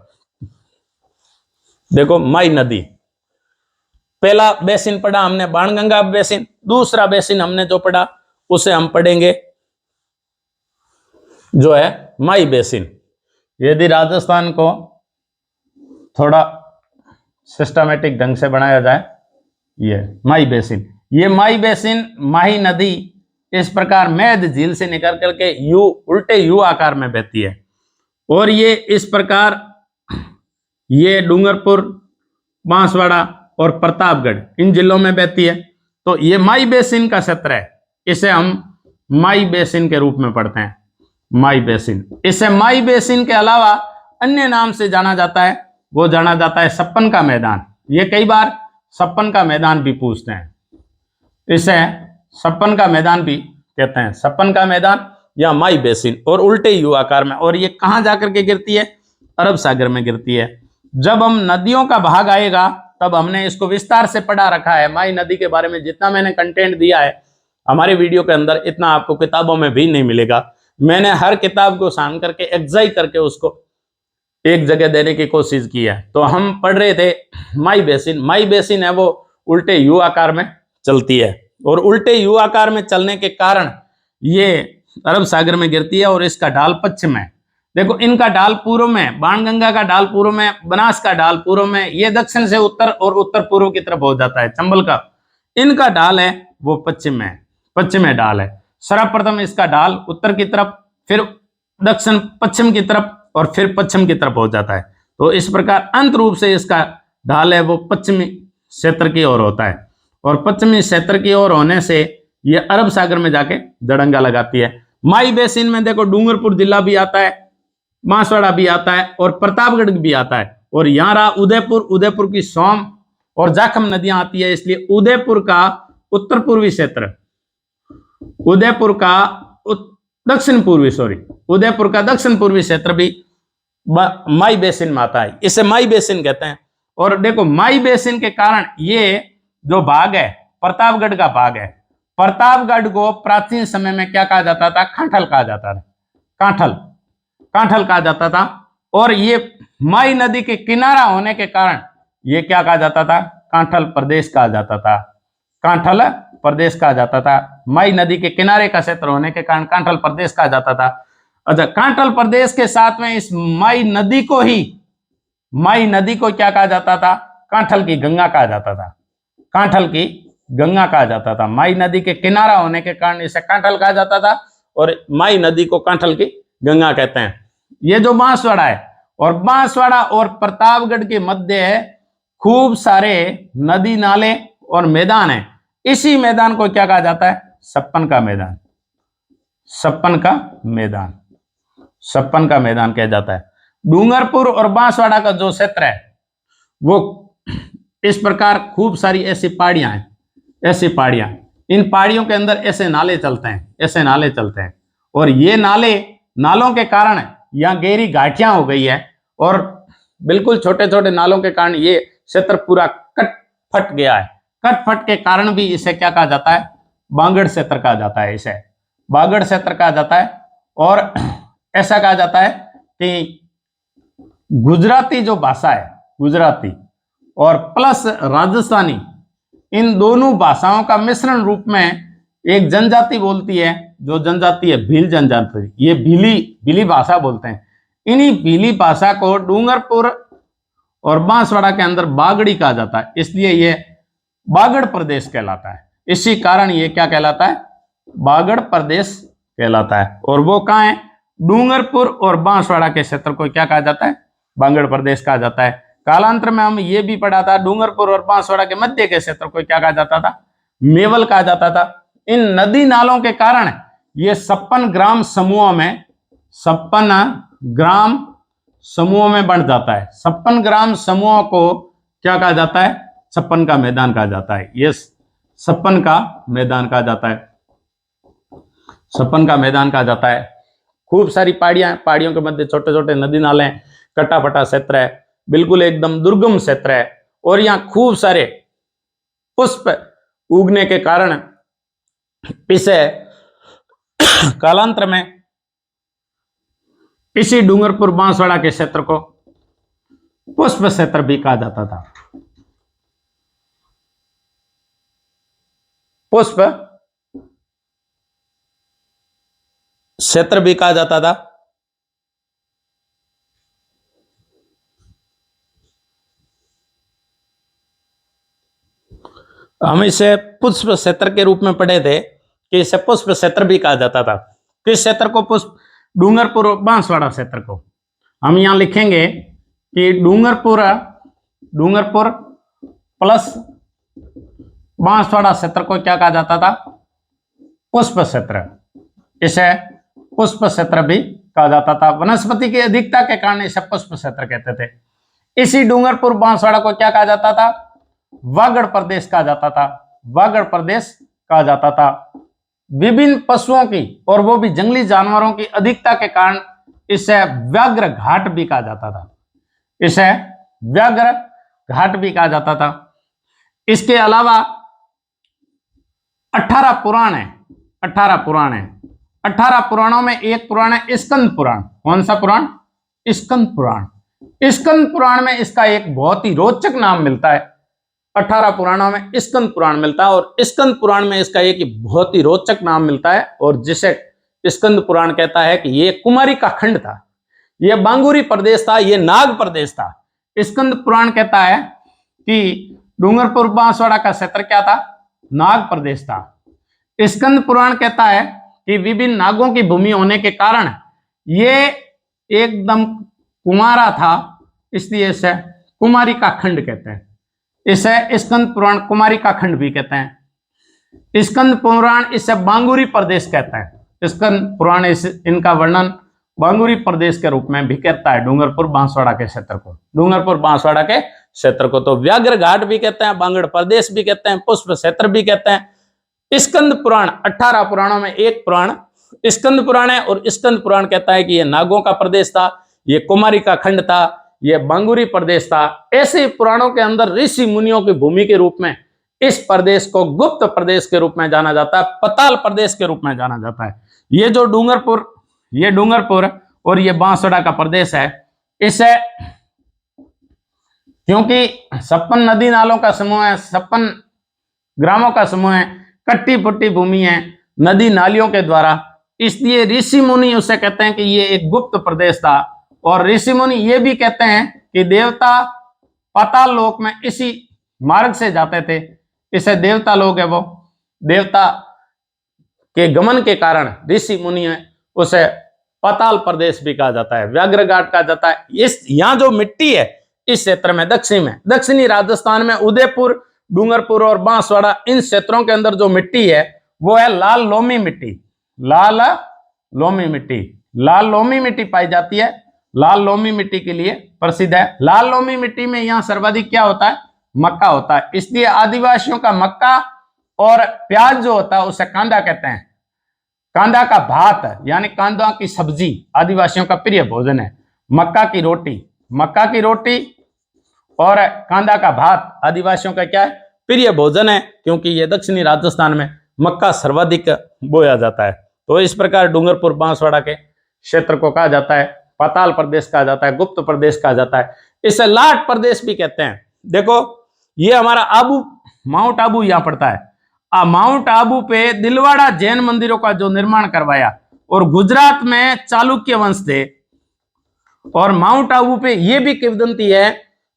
देखो माई नदी, पहला बेसिन पढ़ा हमने बाणगंगा बेसिन, दूसरा बेसिन हमने जो पढ़ा उसे हम पढ़ेंगे जो है माई बेसिन। यदि राजस्थान को थोड़ा सिस्टमेटिक ढंग से बनाया जाए, ये माई बेसिन, ये माई बेसिन माही नदी इस प्रकार मैद झील से निकल करके यू उल्टे यू आकार में बहती है, और ये इस प्रकार ये डूंगरपुर, बांसवाड़ा और प्रतापगढ़ इन जिलों में बहती है। तो ये माई बेसिन का क्षेत्र है, इसे हम माई बेसिन के रूप में पढ़ते हैं, माई बेसिन। इसे माई बेसिन के अलावा अन्य नाम से जाना जाता है, वो जाना जाता है सप्पन का मैदान। ये कई बार सप्पन का मैदान भी पूछते हैं, इसे सप्पन का मैदान भी कहते हैं, सप्पन का मैदान या माई बेसिन, और उल्टे यू आकार में। और ये कहां जाकर के गिरती है? अरब सागर में गिरती है। जब हम नदियों का भाग आएगा तब हमने इसको विस्तार से पढ़ा रखा है। माई नदी के बारे में जितना मैंने कंटेंट दिया है हमारे वीडियो के अंदर, इतना आपको किताबों में भी नहीं मिलेगा। मैंने हर किताब को छान करके एक्साई करके उसको एक जगह देने की कोशिश की है। तो हम पढ़ रहे थे माई बेसिन। माई बेसिन है वो उल्टे यू आकार में चलती है, और उल्टे यू आकार में चलने के कारण ये अरब सागर में गिरती है, और इसका ढाल पश्चिम है। देखो इनका ढाल पूर्व में, बाणगंगा का ढाल पूर्व में, बनास का ढाल पूर्व में, ये दक्षिण से उत्तर और उत्तर पूर्व की तरफ हो जाता है चंबल का। इनका ढाल है वो पश्चिम में, पश्चिम में ढाल है। सर्वप्रथम इसका ढाल उत्तर की तरफ, फिर दक्षिण पश्चिम की तरफ, और फिर पश्चिम की तरफ हो जाता है। तो इस प्रकार अंत रूप से इसका ढाल है वो पश्चिमी क्षेत्र की ओर होता है, और पश्चिमी क्षेत्र की ओर होने से ये अरब सागर में जाके दड़ंगा लगाती है। माई बेसिन में देखो डूंगरपुर जिला भी आता है, बांसवाड़ा भी आता है, और प्रतापगढ़ भी आता है, और यहाँ रहा उदयपुर। उदयपुर की सोम और जाखम नदियां आती है, इसलिए उदयपुर का उत्तर पूर्वी क्षेत्र, उदयपुर का दक्षिण पूर्वी, उदयपुर का दक्षिण पूर्वी क्षेत्र भी माई बेसिन में आता है, इसे माई बेसिन कहते हैं। और देखो माई बेसिन के कारण ये जो भाग है प्रतापगढ़ का भाग है, प्रतापगढ़ को प्राचीन समय में क्या कहा जाता था? कांठल कहा जाता था, कांठल, कांठल कहा जाता था। और ये माई नदी के किनारा होने के कारण ये क्या कहा जाता था? कांठल प्रदेश कहा जाता था, कांठल प्रदेश कहा जाता था। माई नदी के किनारे का क्षेत्र होने के कारण कांठल प्रदेश कहा जाता था। अच्छा, कांठल प्रदेश के साथ में इस माई नदी को ही, माई नदी को क्या कहा जाता था? कांठल की गंगा कहा जाता था, कांठल की गंगा कहा जाता था। माई नदी के किनारा होने के कारण इसे कांठल कहा जाता था, और माई नदी को कांठल की गंगा कहते हैं। ये जो बांसवाड़ा है, और बांसवाड़ा और प्रतापगढ़ के मध्य है खूब सारे नदी नाले और मैदान है। इसी मैदान को क्या कहा जाता है? सप्पन का मैदान, छप्पन का मैदान, छप्पन का मैदान कहा जाता है। डूंगरपुर और बांसवाड़ा का जो क्षेत्र है वो इस प्रकार खूब सारी ऐसी पहाड़ियां हैं, ऐसी पहाड़ियां, इन पहाड़ियों के अंदर ऐसे नाले चलते हैं, ऐसे नाले चलते हैं, और ये नालों के कारण यहाँ गहरी घाटियां हो गई है, और बिल्कुल छोटे छोटे नालों के कारण ये क्षेत्र पूरा कट फट गया है। कट फट के कारण भी इसे क्या कहा जाता है, बांगड़ क्षेत्र कहा जाता है, इसे बागड़ क्षेत्र कहा जाता है। और ऐसा कहा जाता है कि गुजराती जो भाषा है, गुजराती और प्लस राजस्थानी, इन दोनों भाषाओं का मिश्रण रूप में एक जनजाति बोलती है, जो जनजाति है भील जनजाति, ये भीली भाषा बोलते हैं। इन्हीं भीली भाषा को डूंगरपुर और बांसवाड़ा के अंदर बागड़ी कहा जाता है, इसलिए ये बागड़ प्रदेश कहलाता है। इसी कारण ये क्या कहलाता है, बागड़ प्रदेश कहलाता है। और वो कहाँ है, डूंगरपुर और बांसवाड़ा के क्षेत्र को क्या कहा जाता है, बागड़ प्रदेश कहा जाता है। कालांतर में हम ये भी पढ़ा था, डूंगरपुर और बांसवाड़ा के मध्य के क्षेत्र को क्या कहा जाता था, मेवल कहा जाता था। इन नदी नालों के कारण ये 56 ग्राम समूहों में, 56 ग्राम समूहों में बंट जाता है। 56 ग्राम समूहों को क्या कहा जाता है, 56 का मैदान कहा जाता है। ये 56 का मैदान कहा जाता है, 56 का मैदान कहा जाता है। खूब सारी पहाड़ियां, पहाड़ियों के मध्य छोटे छोटे नदी नाले, कटापटा क्षेत्र है, बिल्कुल एकदम दुर्गम क्षेत्र है। और यहाँ खूब सारे पुष्प उगने के कारण इसे कालांतर में इसी डूंगरपुर बांसवाड़ा के क्षेत्र को पुष्प क्षेत्र भी कहा जाता था। पुष्प क्षेत्र भी कहा जाता था। हम इसे पुष्प क्षेत्र के रूप में पढ़े थे कि इसे पुष्प क्षेत्र भी कहा जाता था। किस क्षेत्र को, पुष्प, डूंगरपुर और बांसवाड़ा क्षेत्र को। हम यहां लिखेंगे कि डूंगरपुर प्लस बांसवाड़ा क्षेत्र को क्या कहा जाता था, पुष्प क्षेत्र। इसे पुष्प क्षेत्र भी कहा जाता था। वनस्पति की अधिकता के कारण इसे पुष्प क्षेत्र कहते थे। इसी डूंगरपुर बांसवाड़ा को क्या कहा जाता था, वागड़ प्रदेश कहा जाता था, वागड़ प्रदेश कहा जाता था। विभिन्न पशुओं की और वो भी जंगली जानवरों की अधिकता के कारण इसे व्याघ्र घाट भी कहा जाता था, इसे व्याघ्र घाट भी कहा जाता था। इसके अलावा 18 पुराण है, 18 पुराण है। 18 पुराणों में एक पुराण है स्कंद पुराण। कौन सा पुराण, स्कंद पुराण। स्कंद पुराण में इसका एक बहुत ही रोचक नाम मिलता है। 18 पुराणों में स्कंद पुराण मिलता है और स्कंद पुराण में इसका एक बहुत ही रोचक नाम मिलता है, और जिसे स्कंद पुराण कहता है कि ये कुमारी का खंड था, ये बांगुरी प्रदेश था, ये नाग प्रदेश था। स्कंद पुराण कहता है कि डूंगरपुर बांसवाड़ा का क्षेत्र क्या था, नाग प्रदेश था। स्कंद पुराण कहता है कि विभिन्न नागों की भूमि होने के कारण ये एकदम कुमारा था, इसलिए इसे कुमारी का खंड कहते हैं। इसे स्कंद पुराण कुमारी का खंड भी कहते हैं। स्कंद पुराण इसे बांगुरी प्रदेश कहते हैं। स्कंद पुराण इनका वर्णन बांगुरी प्रदेश के रूप में भी करता है डूंगरपुर बांसवाड़ा के क्षेत्र को, डूंगरपुर बांसवाड़ा के क्षेत्र को। तो व्याघ्र घाट भी कहते हैं, बांगड़ प्रदेश भी कहते हैं, पुष्प क्षेत्र भी कहते हैं। स्कंद पुराण 18 पुराणों में एक पुराण स्कंद पुराण है, और स्कंद पुराण कहता है कि यह नागों का प्रदेश था, ये कुमारी का खंड था, यह बांगुरी प्रदेश था। ऐसे पुराणों के अंदर ऋषि मुनियों की भूमि के रूप में इस प्रदेश को गुप्त प्रदेश के रूप में जाना जाता है, पताल प्रदेश के रूप में जाना जाता है। ये जो डूंगरपुर और ये बांसवाड़ा का प्रदेश है, इसे क्योंकि 56 नदी नालों का समूह है, 56 ग्रामों का समूह है, कट्टी पुट्टी भूमि है नदी नालियों के द्वारा, इसलिए ऋषि मुनि उसे कहते हैं कि ये एक गुप्त प्रदेश था। और ऋषि मुनि ये भी कहते हैं कि देवता पाताल लोक में इसी मार्ग से जाते थे। इसे देवता लोग है, वो देवता के गमन के कारण ऋषि मुनि है, उसे पाताल प्रदेश भी कहा जाता है, व्याघ्र घाट कहा जाता है। इस यहाँ जो मिट्टी है इस क्षेत्र में, दक्षिणी राजस्थान में उदयपुर, डूंगरपुर और बांसवाड़ा, इन क्षेत्रों के अंदर जो मिट्टी है वो है लाल लोमी मिट्टी, लाल लोमी मिट्टी, लाल लोमी मिट्टी पाई जाती है। लाल लोमी मिट्टी के लिए प्रसिद्ध है। लाल लोमी मिट्टी में यहाँ सर्वाधिक क्या होता है? मक्का होता है। इसलिए आदिवासियों का मक्का और प्याज जो होता है उसे कांदा कहते हैं। कांदा का भात यानी कांदा की सब्जी आदिवासियों का प्रिय भोजन है। मक्का की रोटी और कांदा का भात आदिवासियों का क्या है? प्रिय भोजन है, क्योंकि ये दक्षिणी राजस्थान में मक्का सर्वाधिक बोया जाता है। तो इस प्रकार डूंगरपुर बांसवाड़ा के क्षेत्र को कहा जाता है पाताल प्रदेश कहा जाता है, गुप्त प्रदेश कहा जाता है, इसे लाट प्रदेश भी कहते हैं। देखो ये हमारा आबू, माउंट आबू यहां पड़ता है। माउंट आबू पे दिलवाड़ा जैन मंदिरों का जो निर्माण करवाया, और गुजरात में चालुक्य वंश थे। और माउंट आबू पे ये भी किंवदंती है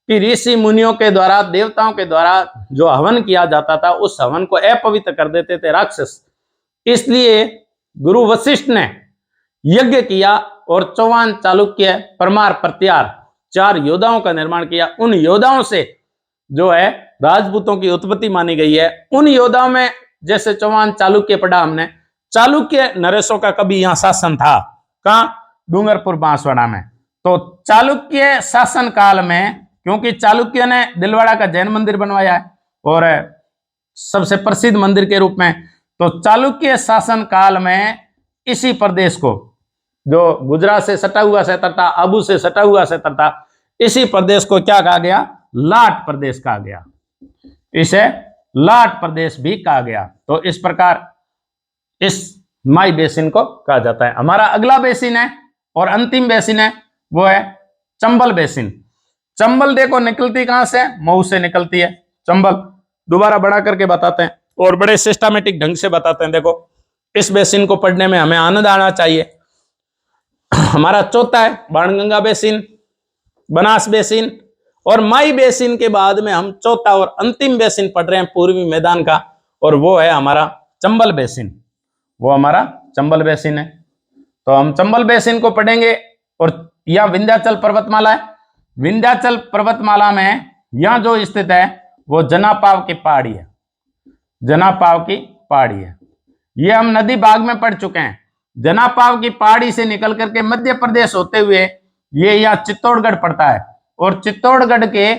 कि ऋषि मुनियों के द्वारा, देवताओं के द्वारा जो हवन किया जाता था, उस हवन को अपवित्र कर देते थे राक्षस। इसलिए गुरु वशिष्ठ ने यज्ञ किया और चौहान, चालुक्य, परमार, प्रत्यार 4 योद्धाओं का निर्माण किया। उन योद्धाओं से जो है राजपूतों की उत्पत्ति मानी गई है। उन योद्धाओं में जैसे चौहान, चालुक्य पढ़ा हमने। चालुक्य नरेशों का कभी यहां शासन था, कहां? डूंगरपुर बांसवाड़ा में। तो चालुक्य शासन काल में, क्योंकि चालुक्य ने दिलवाड़ा का जैन मंदिर बनवाया है और सबसे प्रसिद्ध मंदिर के रूप में, तो चालुक्य शासन काल में इसी प्रदेश को, जो गुजरात से सटा हुआ क्षेत्र था, आबू से सटा हुआ क्षेत्र था, इसी प्रदेश को क्या कहा गया? लाट प्रदेश कहा गया। इसे लाट प्रदेश भी कहा गया। तो इस प्रकार इस माई बेसिन को कहा जाता है। हमारा अगला बेसिन है और अंतिम बेसिन है, वो है चंबल बेसिन। चंबल देखो निकलती कहां से? मऊ से निकलती है चंबल। दोबारा बड़ा करके बताते हैं और बड़े सिस्टमेटिक ढंग से बताते हैं। देखो इस बेसिन को पढ़ने में हमें आनंद आना चाहिए। हमारा चौथा है बाणगंगा बेसिन, बनास बेसिन, और माई बेसिन के बाद में हम चौथा और अंतिम बेसिन पढ़ रहे हैं पूर्वी मैदान का, और वो है हमारा चंबल बेसिन। वो हमारा चंबल बेसिन है। तो हम चंबल बेसिन को पढ़ेंगे। और यह विंध्याचल पर्वतमाला है। विंध्याचल पर्वतमाला में यह जो स्थित है वो जनापाव की पहाड़ी है। जनापाव की पहाड़ी है। ये हम नदी बाग में पढ़ चुके हैं। जनापाव की पहाड़ी से निकल करके मध्य प्रदेश होते हुए ये यहाँ चित्तौड़गढ़ पड़ता है, और चित्तौड़गढ़ के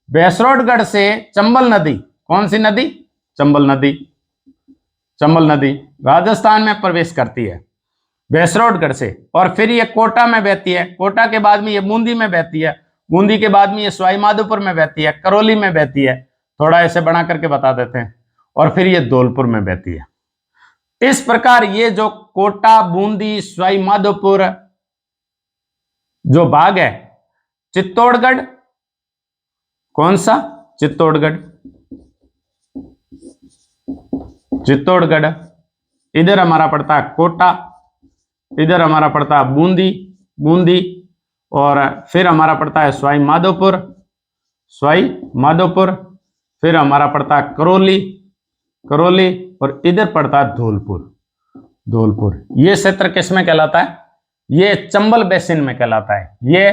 भैंसरोडगढ़ से चंबल नदी, कौन सी नदी? चंबल नदी। चंबल नदी राजस्थान में प्रवेश करती है भैंसरोडगढ़ से, और फिर ये कोटा में बहती है। कोटा के बाद में ये बूंदी में बहती है। बूंदी के बाद में ये सवाई माधोपुर में बहती है, करौली में बहती है, थोड़ा ऐसे बना करके बता देते हैं, और फिर ये धौलपुर में बहती है। इस प्रकार ये जो कोटा, बूंदी, सवाई माधोपुर जो भाग है, चित्तौड़गढ़, कौन सा? चित्तौड़गढ़। चित्तौड़गढ़, इधर हमारा पड़ता है कोटा, इधर हमारा पड़ता है बूंदी, बूंदी, और फिर हमारा पड़ता है सवाई माधोपुर, सवाई माधोपुर, फिर हमारा पड़ता है करौली, करौली, और इधर पड़ता है धौलपुर, धौलपुर। ये क्षेत्र किस में कहलाता है? ये चंबल बेसिन में कहलाता है। ये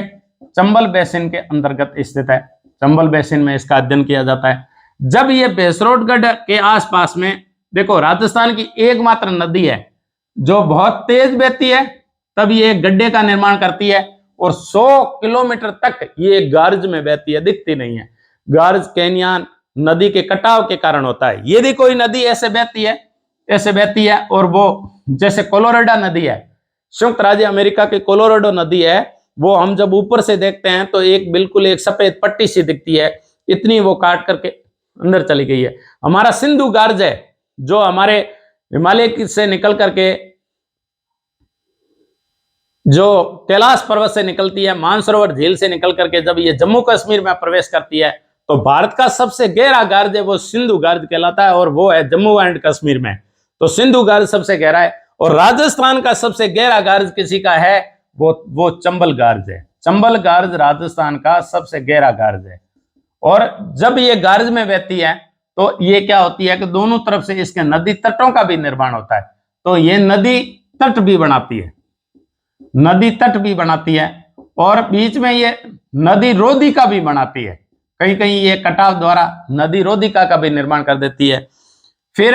चंबल बेसिन के अंतर्गत स्थित है। चंबल बेसिन में इसका अध्ययन किया जाता है। जब ये भैंसरोडगढ़ के आसपास में, देखो राजस्थान की एकमात्र नदी है जो बहुत तेज बहती है, तब ये गड्ढे का निर्माण करती है, और 100 किलोमीटर तक ये गार्ज में बहती है, दिखती नहीं है। गार्ज कैनियन नदी के कटाव के कारण होता है। यदि कोई नदी ऐसे बहती है, ऐसे बहती है, और वो जैसे कोलोराडो नदी है, संयुक्त राज्य अमेरिका की कोलोराडो नदी है, वो हम जब ऊपर से देखते हैं तो एक बिल्कुल एक सफेद पट्टी सी दिखती है, इतनी वो काट करके अंदर चली गई है। हमारा सिंधु गार्ज है जो हमारे हिमालय से निकल करके, जो कैलाश पर्वत से निकलती है, मानसरोवर झील से निकल करके जब ये जम्मू कश्मीर में प्रवेश करती है, तो भारत का सबसे गहरा गार्ज है वो सिंधु गार्ज कहलाता है, और वो है जम्मू एंड कश्मीर में। तो सिंधु गार्ज सबसे गहरा है। और राजस्थान का सबसे गहरा गार्ज किसी का है, वो चंबल गार्ज है। चंबल गार्ज राजस्थान का सबसे गहरा गार्ज है। और जब ये गार्ज में बहती है तो ये क्या होती है कि दोनों तरफ से इसके नदी तटों का भी निर्माण होता है। तो ये नदी तट भी बनाती है, नदी तट भी बनाती है, और बीच में ये नदी रोधिका भी बनाती है। कहीं कहीं ये कटाव द्वारा नदी रोधिका का भी निर्माण कर देती है। फिर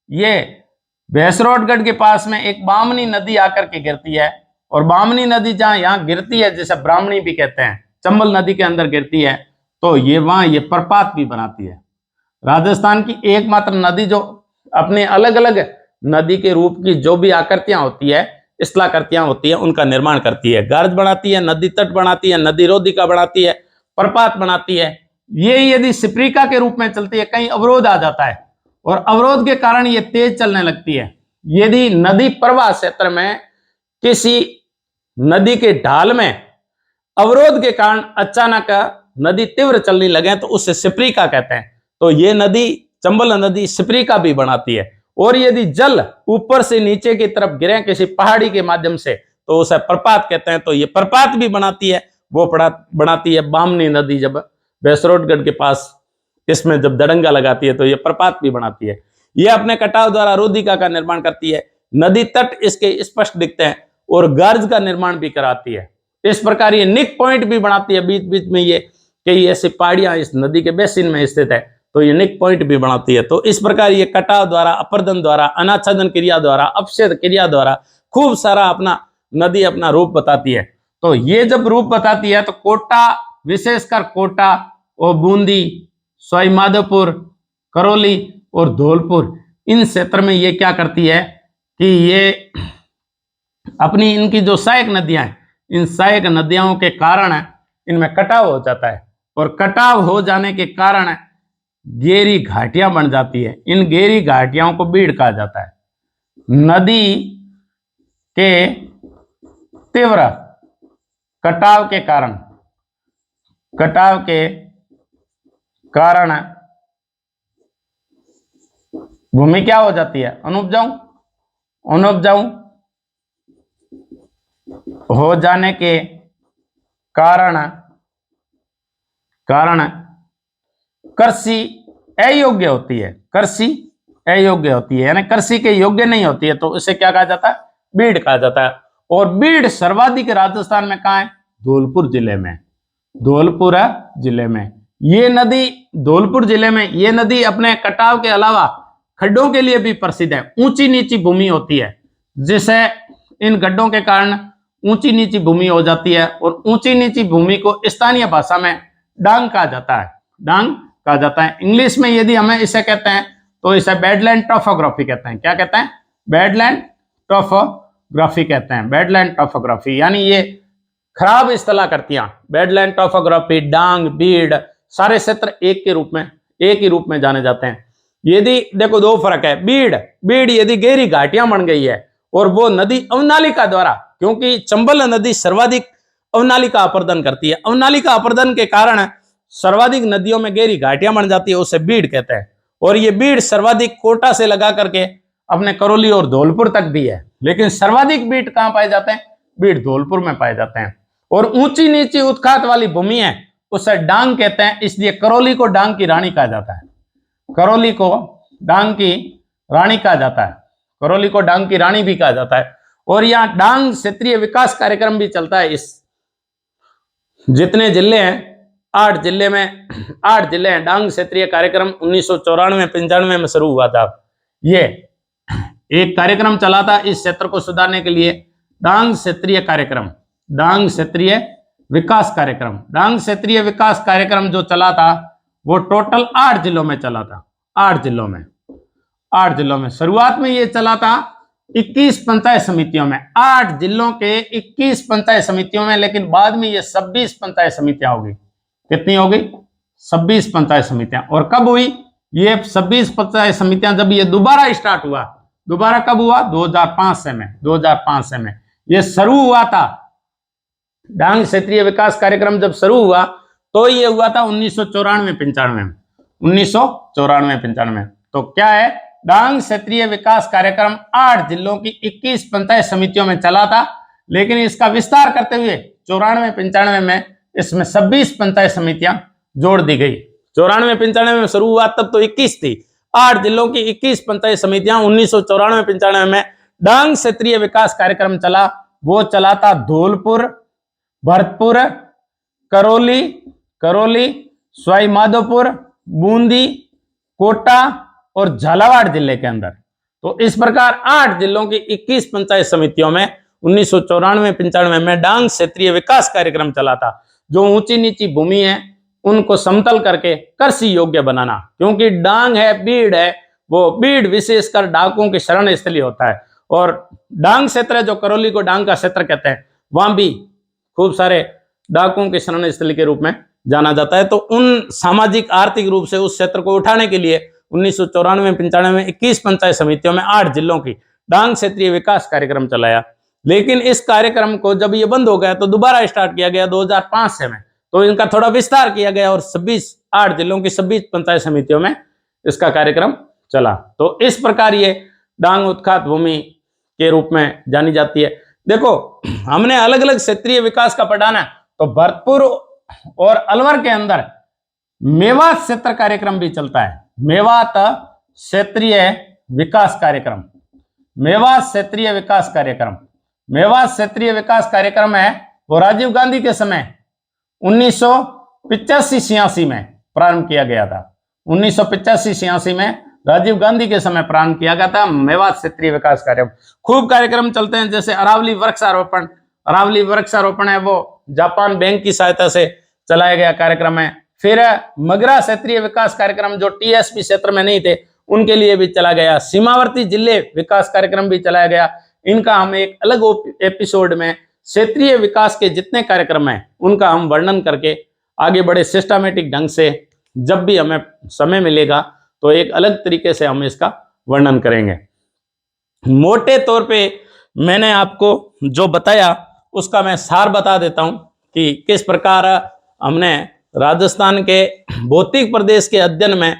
ये भैंसरोटगढ़ के पास में एक बामनी नदी आकर के गिरती है, और बामनी नदी जहां यहां गिरती है, जैसे ब्राह्मणी भी कहते हैं, चंबल नदी के अंदर गिरती है, तो ये वहां ये प्रपात भी बनाती है। राजस्थान की एकमात्र नदी जो अपने अलग अलग नदी के रूप की जो भी आकृतियां होती है, स्थलाकृतियां होती है, उनका निर्माण करती है। गर्ज बनाती है, नदी तट बनाती है, नदी रोधिका बनाती है, प्रपात बनाती है। ये यदि सिप्रिका के रूप में चलती है, कहीं अवरोध आ जाता है और अवरोध के कारण ये तेज चलने लगती है। यदि नदी प्रवाह क्षेत्र में किसी नदी के ढाल में अवरोध के कारण अचानक नदी तीव्र चलने लगे तो उसे सिप्रिका कहते हैं। तो ये नदी चंबल नदी सिप्रिका भी बनाती है। और यदि जल ऊपर से नीचे की तरफ गिरे किसी पहाड़ी के माध्यम से तो उसे प्रपात कहते हैं। तो ये प्रपात भी बनाती है। वो बनाती है बामनी नदी, जब भैंसरोटगढ़ के पास इसमें जब दड़ंगा लगाती है तो ये प्रपात भी बनाती है। ये अपने कटाव द्वारा रोधिका का निर्माण करती है। नदी तट इसके स्पष्ट दिखते हैं और गर्ज का निर्माण भी कराती है। इस प्रकार ये निक पॉइंट भी बनाती है। बीच बीच में ये कई ऐसी पहाड़ियां इस नदी के बेसिन में स्थित है, तो ये निक पॉइंट भी बनाती है। तो इस प्रकार ये कटाव द्वारा, अपर्दन द्वारा, अनाच्छादन क्रिया द्वारा, अपछेद क्रिया द्वारा खूब सारा अपना नदी अपना रूप बताती है। तो ये जब रूप बताती है तो कोटा, विशेषकर कोटा और बूंदी, सवाई माधोपुर, करौली और धौलपुर, इन क्षेत्र में ये क्या करती है कि ये अपनी इनकी जो सहायक नदियां हैं, इन सहायक नदियों के कारण इनमें कटाव हो जाता है, और कटाव हो जाने के कारण गहरी घाटियां बन जाती है। इन गहरी घाटियों को बीड़ कहा जाता है। नदी के तीव्र कटाव के कारण भूमि क्या हो जाती है? अनुपजाऊ हो जाने के कारण कृषि अयोग्य होती है। यानी कृषि के योग्य नहीं होती है, तो उसे क्या कहा जाता है? बीड़ कहा जाता है। और बीड़ सर्वाधिक राजस्थान में कहां है? धौलपुर जिले में ये नदी, धौलपुर जिले में ये नदी अपने कटाव के अलावा खड्डों के लिए भी प्रसिद्ध है। ऊंची नीची भूमि होती है, जिसे इन गड्ढों के कारण ऊंची नीची भूमि हो जाती है, और ऊंची नीची भूमि को स्थानीय भाषा में डांग कहा जाता है। इंग्लिश में यदि हमें इसे कहते हैं तो इसे बेडलैंड टॉपोग्राफी कहते हैं। क्या कहते हैं? बेडलैंड टॉपोग्राफी, यानी ये खराब स्थलाकृतियां, बेडलैंड टॉपोग्राफी, डांग, बीड़, सारे क्षेत्र एक ही रूप में जाने जाते हैं। यदि देखो दो फर्क है। बीड़ यदि गहरी घाटियां बन गई है और वो नदी अवनालिका द्वारा, क्योंकि चंबल नदी सर्वाधिक अवनालिका अपर्दन करती है, अवनालिका अपर्दन के कारण सर्वाधिक नदियों में गहरी घाटियां बन जाती है, उसे बीड़ कहते हैं। और ये बीड़ सर्वाधिक कोटा से लगा करके अपने करौली और धौलपुर तक भी है, लेकिन सर्वाधिक बीड़ कहां पाए जाते हैं? बीड़ धौलपुर में पाए जाते हैं। और ऊंची नीची उत्खात वाली भूमि है, उसे डांग कहते हैं। इसलिए करौली को डांग की रानी कहा जाता है। करौली को डांग की रानी भी कहा जाता है। और यहाँ डांग क्षेत्रीय विकास कार्यक्रम भी चलता है। इस जितने जिले हैं, 8 जिले हैं। डांग क्षेत्रीय कार्यक्रम 1994-95 में शुरू हुआ था। ये एक कार्यक्रम चला था इस क्षेत्र को सुधारने के लिए, डांग क्षेत्रीय विकास कार्यक्रम जो चला था वो टोटल 8 जिलों में चला था। 8 जिलों में शुरुआत में ये चला था 21 पंचायत समितियों में, 8 जिलों के 21 पंचायत समितियों में, लेकिन बाद में ये 26 पंचायत समितियां होगी। कितनी होगी? 26 पंचायत समितियां। और कब हुई ये 26 पंचायत समितियां? जब ये दोबारा स्टार्ट हुआ। दोबारा कब हुआ? 2005 में ये शुरू हुआ था। डांग क्षेत्रीय विकास कार्यक्रम जब शुरू हुआ तो ये हुआ था 1994-95। तो क्या है? डांग क्षेत्रीय विकास कार्यक्रम 8 जिलों की 21 पंचायत समितियों में चला था, लेकिन इसका विस्तार करते हुए 94-95 में इसमें 26 पंचायत समितियां जोड़ दी गई। 94-95 में शुरू हुआ तब तो 21 थी। 8 जिलों की 21 पंचायत समितियां 1994-95 में डांग क्षेत्रीय विकास कार्यक्रम चला। वो चला था धौलपुर, भरतपुर, करौली, सवाई माधोपुर, बूंदी, कोटा और झालावाड़ जिले के अंदर। तो इस प्रकार 8 जिलों की 21 पंचायत समितियों में 1994-95 में डांग क्षेत्रीय विकास कार्यक्रम चला था। जो ऊंची नीची भूमि है उनको समतल करके कृषि योग्य बनाना, क्योंकि डांग है, बीड़ है, वो बीड़ विशेषकर डाकुओं की शरण स्थली होता है। और डांग क्षेत्र जो करौली को डांग का क्षेत्र कहते हैं, वहां भी खूब सारे डाकुओं के शरण स्थली के रूप में जाना जाता है। तो उन सामाजिक आर्थिक रूप से उस क्षेत्र को उठाने के लिए 1994-95 में 21 पंचायत समितियों में 8 जिलों की डांग क्षेत्रीय विकास कार्यक्रम चलाया। लेकिन इस कार्यक्रम को जब ये बंद हो गया तो दोबारा स्टार्ट किया गया 2005 से में, तो इनका थोड़ा विस्तार किया गया और 8 जिलों की 26 पंचायत समितियों में इसका कार्यक्रम चला। तो इस प्रकार ये डांग उत्खात भूमि के रूप में जानी जाती है। देखो, हमने अलग अलग क्षेत्रीय विकास का पढ़ा ना, तो भरतपुर और अलवर के अंदर मेवात क्षेत्र कार्यक्रम भी चलता है। मेवात क्षेत्रीय विकास कार्यक्रम, मेवात क्षेत्रीय विकास कार्यक्रम, मेवात क्षेत्रीय विकास कार्यक्रम है वो राजीव गांधी के समय 1985-86 में प्रारंभ किया गया था। 1985-86 में राजीव गांधी के समय प्रारंभ किया गया था मेवात क्षेत्रीय विकास कार्यक्रम। खूब कार्यक्रम चलते हैं, जैसे अरावली वृक्षारोपण। अरावली वृक्षारोपण है वो जापान बैंक की सहायता से चलाया गया कार्यक्रम है। फिर मगरा क्षेत्रीय विकास कार्यक्रम जो टीएसपी क्षेत्र में नहीं थे उनके लिए भी चला गया। सीमावर्ती जिले विकास कार्यक्रम भी चलाया गया। इनका हम एक अलग एपिसोड में क्षेत्रीय विकास के जितने कार्यक्रम हैं उनका हम वर्णन करके आगे बड़े सिस्टमेटिक ढंग से जब भी हमें समय मिलेगा तो एक अलग तरीके से हम इसका वर्णन करेंगे। मोटे तौर पे मैंने आपको जो बताया उसका मैं सार बता देता हूं कि किस प्रकार हमने राजस्थान के भौतिक प्रदेश के अध्ययन में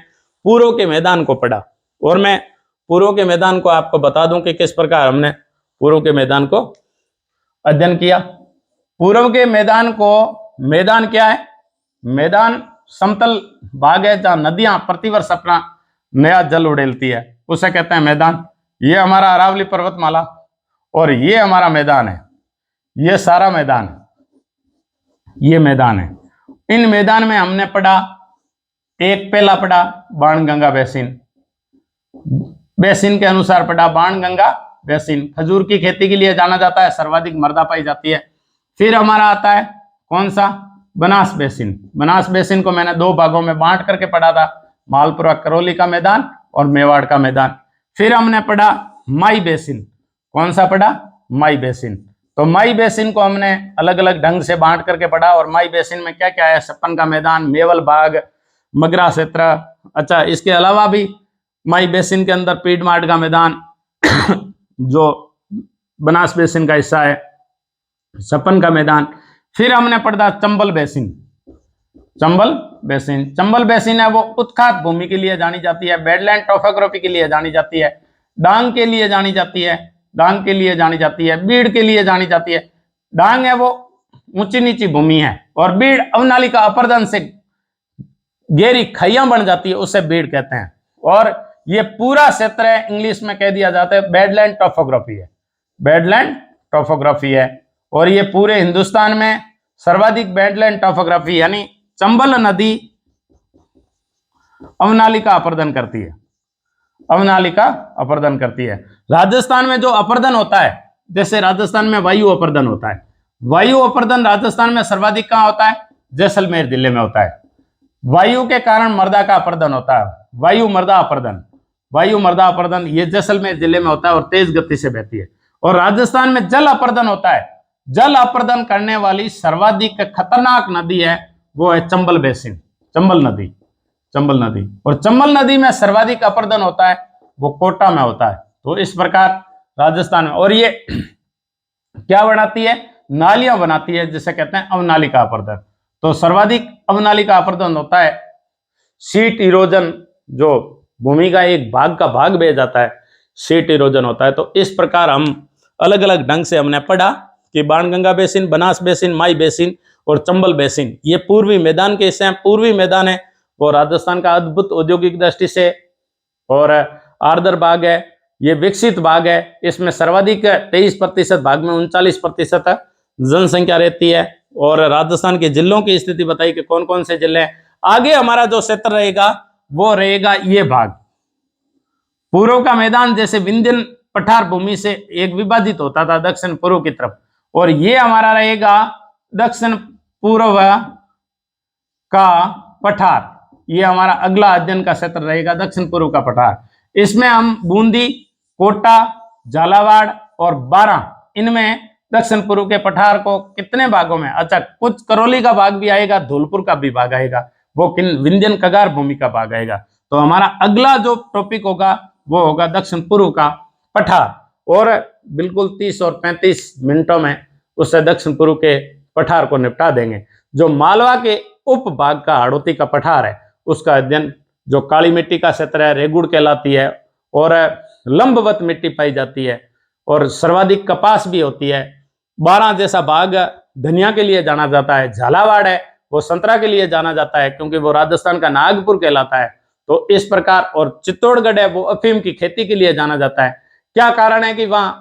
पूर्व के मैदान को पढ़ा। और मैं पूर्व के मैदान को आपको बता दूं कि किस प्रकार हमने पूर्व के मैदान को अध्ययन किया। पूर्व के मैदान को, मैदान क्या है? मैदान समतल भाग है जहां नदियां प्रतिवर्ष अपना नया जल उड़ेलती है, उसे कहते हैं मैदान। ये हमारा अरावली पर्वतमाला और ये हमारा मैदान है, ये सारा मैदान, ये मैदान है। इन मैदान में हमने पढ़ा, एक पहला पढ़ा बाणगंगा बेसिन, बेसिन के अनुसार पढ़ा बाणगंगा बेसिन। खजूर की खेती के लिए जाना जाता है, सर्वाधिक मृदा पाई जाती है। फिर हमारा आता है कौन सा? बनास बेसिन। बनास बेसिन को मैंने 2 भागों में बांट करके पढ़ा था, मालपुरा करौली का मैदान और मेवाड़ का मैदान। फिर हमने पढ़ा माई बेसिन। कौन सा पढ़ा? माई बेसिन। तो माई बेसिन को हमने अलग अलग ढंग से बांट करके पढ़ा। और माई बेसिन में क्या क्या है? सपन का मैदान, मेवल बाग, मगरा क्षेत्र। अच्छा, इसके अलावा भी माई बेसिन के अंदर पीडमार्ट का मैदान जो बनास बेसिन का हिस्सा है, सपन का मैदान। फिर हमने पढ़ा Chambal basin. Chambal basin, Chambal basin है वो उत्खात भूमि के लिए जानी जाती है, बेडलैंड टोपोग्राफी के लिए जानी जाती है, डांग के लिए जानी जाती है, डांग के लिए जानी जाती है, बीड़ के लिए जानी जाती है। डांग है वो ऊंची नीची भूमि है और बीड़ अवनालिका अपरदन से गहरी खाइयां बन जाती है, उसे बीड़ कहते हैं। और ये पूरा क्षेत्र है, इंग्लिश में कह दिया जाता है बेडलैंड टोपोग्राफी है, बेडलैंड टोपोग्राफी है। और ये पूरे हिंदुस्तान में सर्वाधिक बेडलैंड टोपोग्राफी यानी चंबल नदी अवनालिका अपरदन करती है, अवनालिका अपरदन करती है। राजस्थान में जो अपरदन होता है, जैसे राजस्थान में वायु अपरदन होता है, वायु अपरदन राजस्थान में सर्वाधिक कहां होता है? जैसलमेर जिले में होता है। वायु के कारण मृदा का अपरदन होता है, वायु मृदा अपरदन, वायु मृदा अपरदन ये जैसलमेर जिले में होता है और तेज गति से बहती है। और राजस्थान में जल अपरदन होता है। जल अपरदन करने वाली सर्वाधिक खतरनाक नदी है वो है चंबल बेसिन, चंबल नदी, चंबल नदी। और चंबल नदी में सर्वाधिक अपरदन होता है वो कोटा में होता है। तो इस प्रकार राजस्थान में, और ये क्या बनाती है? नालियां बनाती है, जिसे कहते हैं अवनालिका अपरदन। तो सर्वाधिक अवनालिका अपरदन होता है। सीट इरोजन, जो भूमि का एक भाग का भाग बह जाता है, सीट इरोजन होता है। तो इस प्रकार हम अलग अलग ढंग से हमने पढ़ा कि बाणगंगा बेसिन, बनास बेसिन, माई बेसिन और चंबल बेसिन ये पूर्वी मैदान के हिस्से हैं। पूर्वी मैदान है वो राजस्थान का अद्भुत औद्योगिक दृष्टि से और आर्द्र भाग है, ये विकसित भाग है। इसमें सर्वाधिक 23% भाग में 39% जनसंख्या रहती है। और राजस्थान के जिलों की स्थिति बताई कि कौन कौन से जिले हैं। आगे हमारा जो क्षेत्र रहेगा वो रहेगा ये भाग, पूर्व का मैदान जैसे विंध्यन पठार भूमि से एक विभाजित होता था दक्षिण पूर्व की तरफ, और ये हमारा रहेगा दक्षिण पूर्व का पठार। ये हमारा अगला अध्ययन का क्षेत्र रहेगा, दक्षिण पूर्व का पठार। इसमें हम बूंदी, कोटा, झालावाड़ और बारां, इनमें दक्षिण पूर्व के पठार को कितने भागों में, अच्छा कुछ करौली का भाग भी आएगा, धौलपुर का भी भाग आएगा, वो विंध्यन कगार भूमि का भाग आएगा। तो हमारा अगला जो टॉपिक होगा वो होगा दक्षिण पूर्व का पठार, और बिल्कुल 30 और 35 मिनटों में उससे दक्षिण पूर्व के पठार को निपटा देंगे। जो मालवा के उपभाग का हाड़ौती का पठार है उसका अध्ययन, जो काली मिट्टी का क्षेत्र है, रेगुड़ कहलाती है, और लंबवत मिट्टी पाई जाती है, और सर्वाधिक कपास भी होती है। बारां जैसा भाग धनिया के लिए जाना जाता है। झालावाड़ है वो संतरा के लिए जाना जाता है क्योंकि वो राजस्थान का नागपुर कहलाता है। तो इस प्रकार, और चित्तौड़गढ़ है वो अफीम की खेती के लिए जाना जाता है। क्या कारण है कि वहां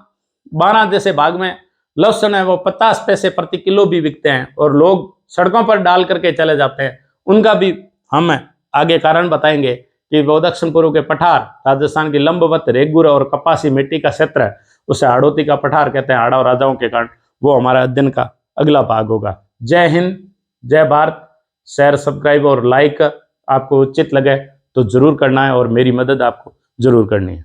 बारां जैसे भाग में लहसुन है वो 50 पैसे प्रति किलो भी बिकते हैं, और लोग सड़कों पर डाल करके चले जाते हैं। उनका भी हम आगे कारण बताएंगे कि वो दक्षिण पूर्व के पठार, राजस्थान की लंबवत रेगुर और कपासी मिट्टी का क्षेत्र है, उसे हाड़ौती का पठार कहते हैं, हाड़ा राजाओं के कारण। वो हमारा अध्ययन का अगला भाग होगा। जय हिंद, जय भारत। शेयर, सब्सक्राइब और लाइक आपको उचित लगे तो जरूर करना है, और मेरी मदद आपको जरूर करनी है।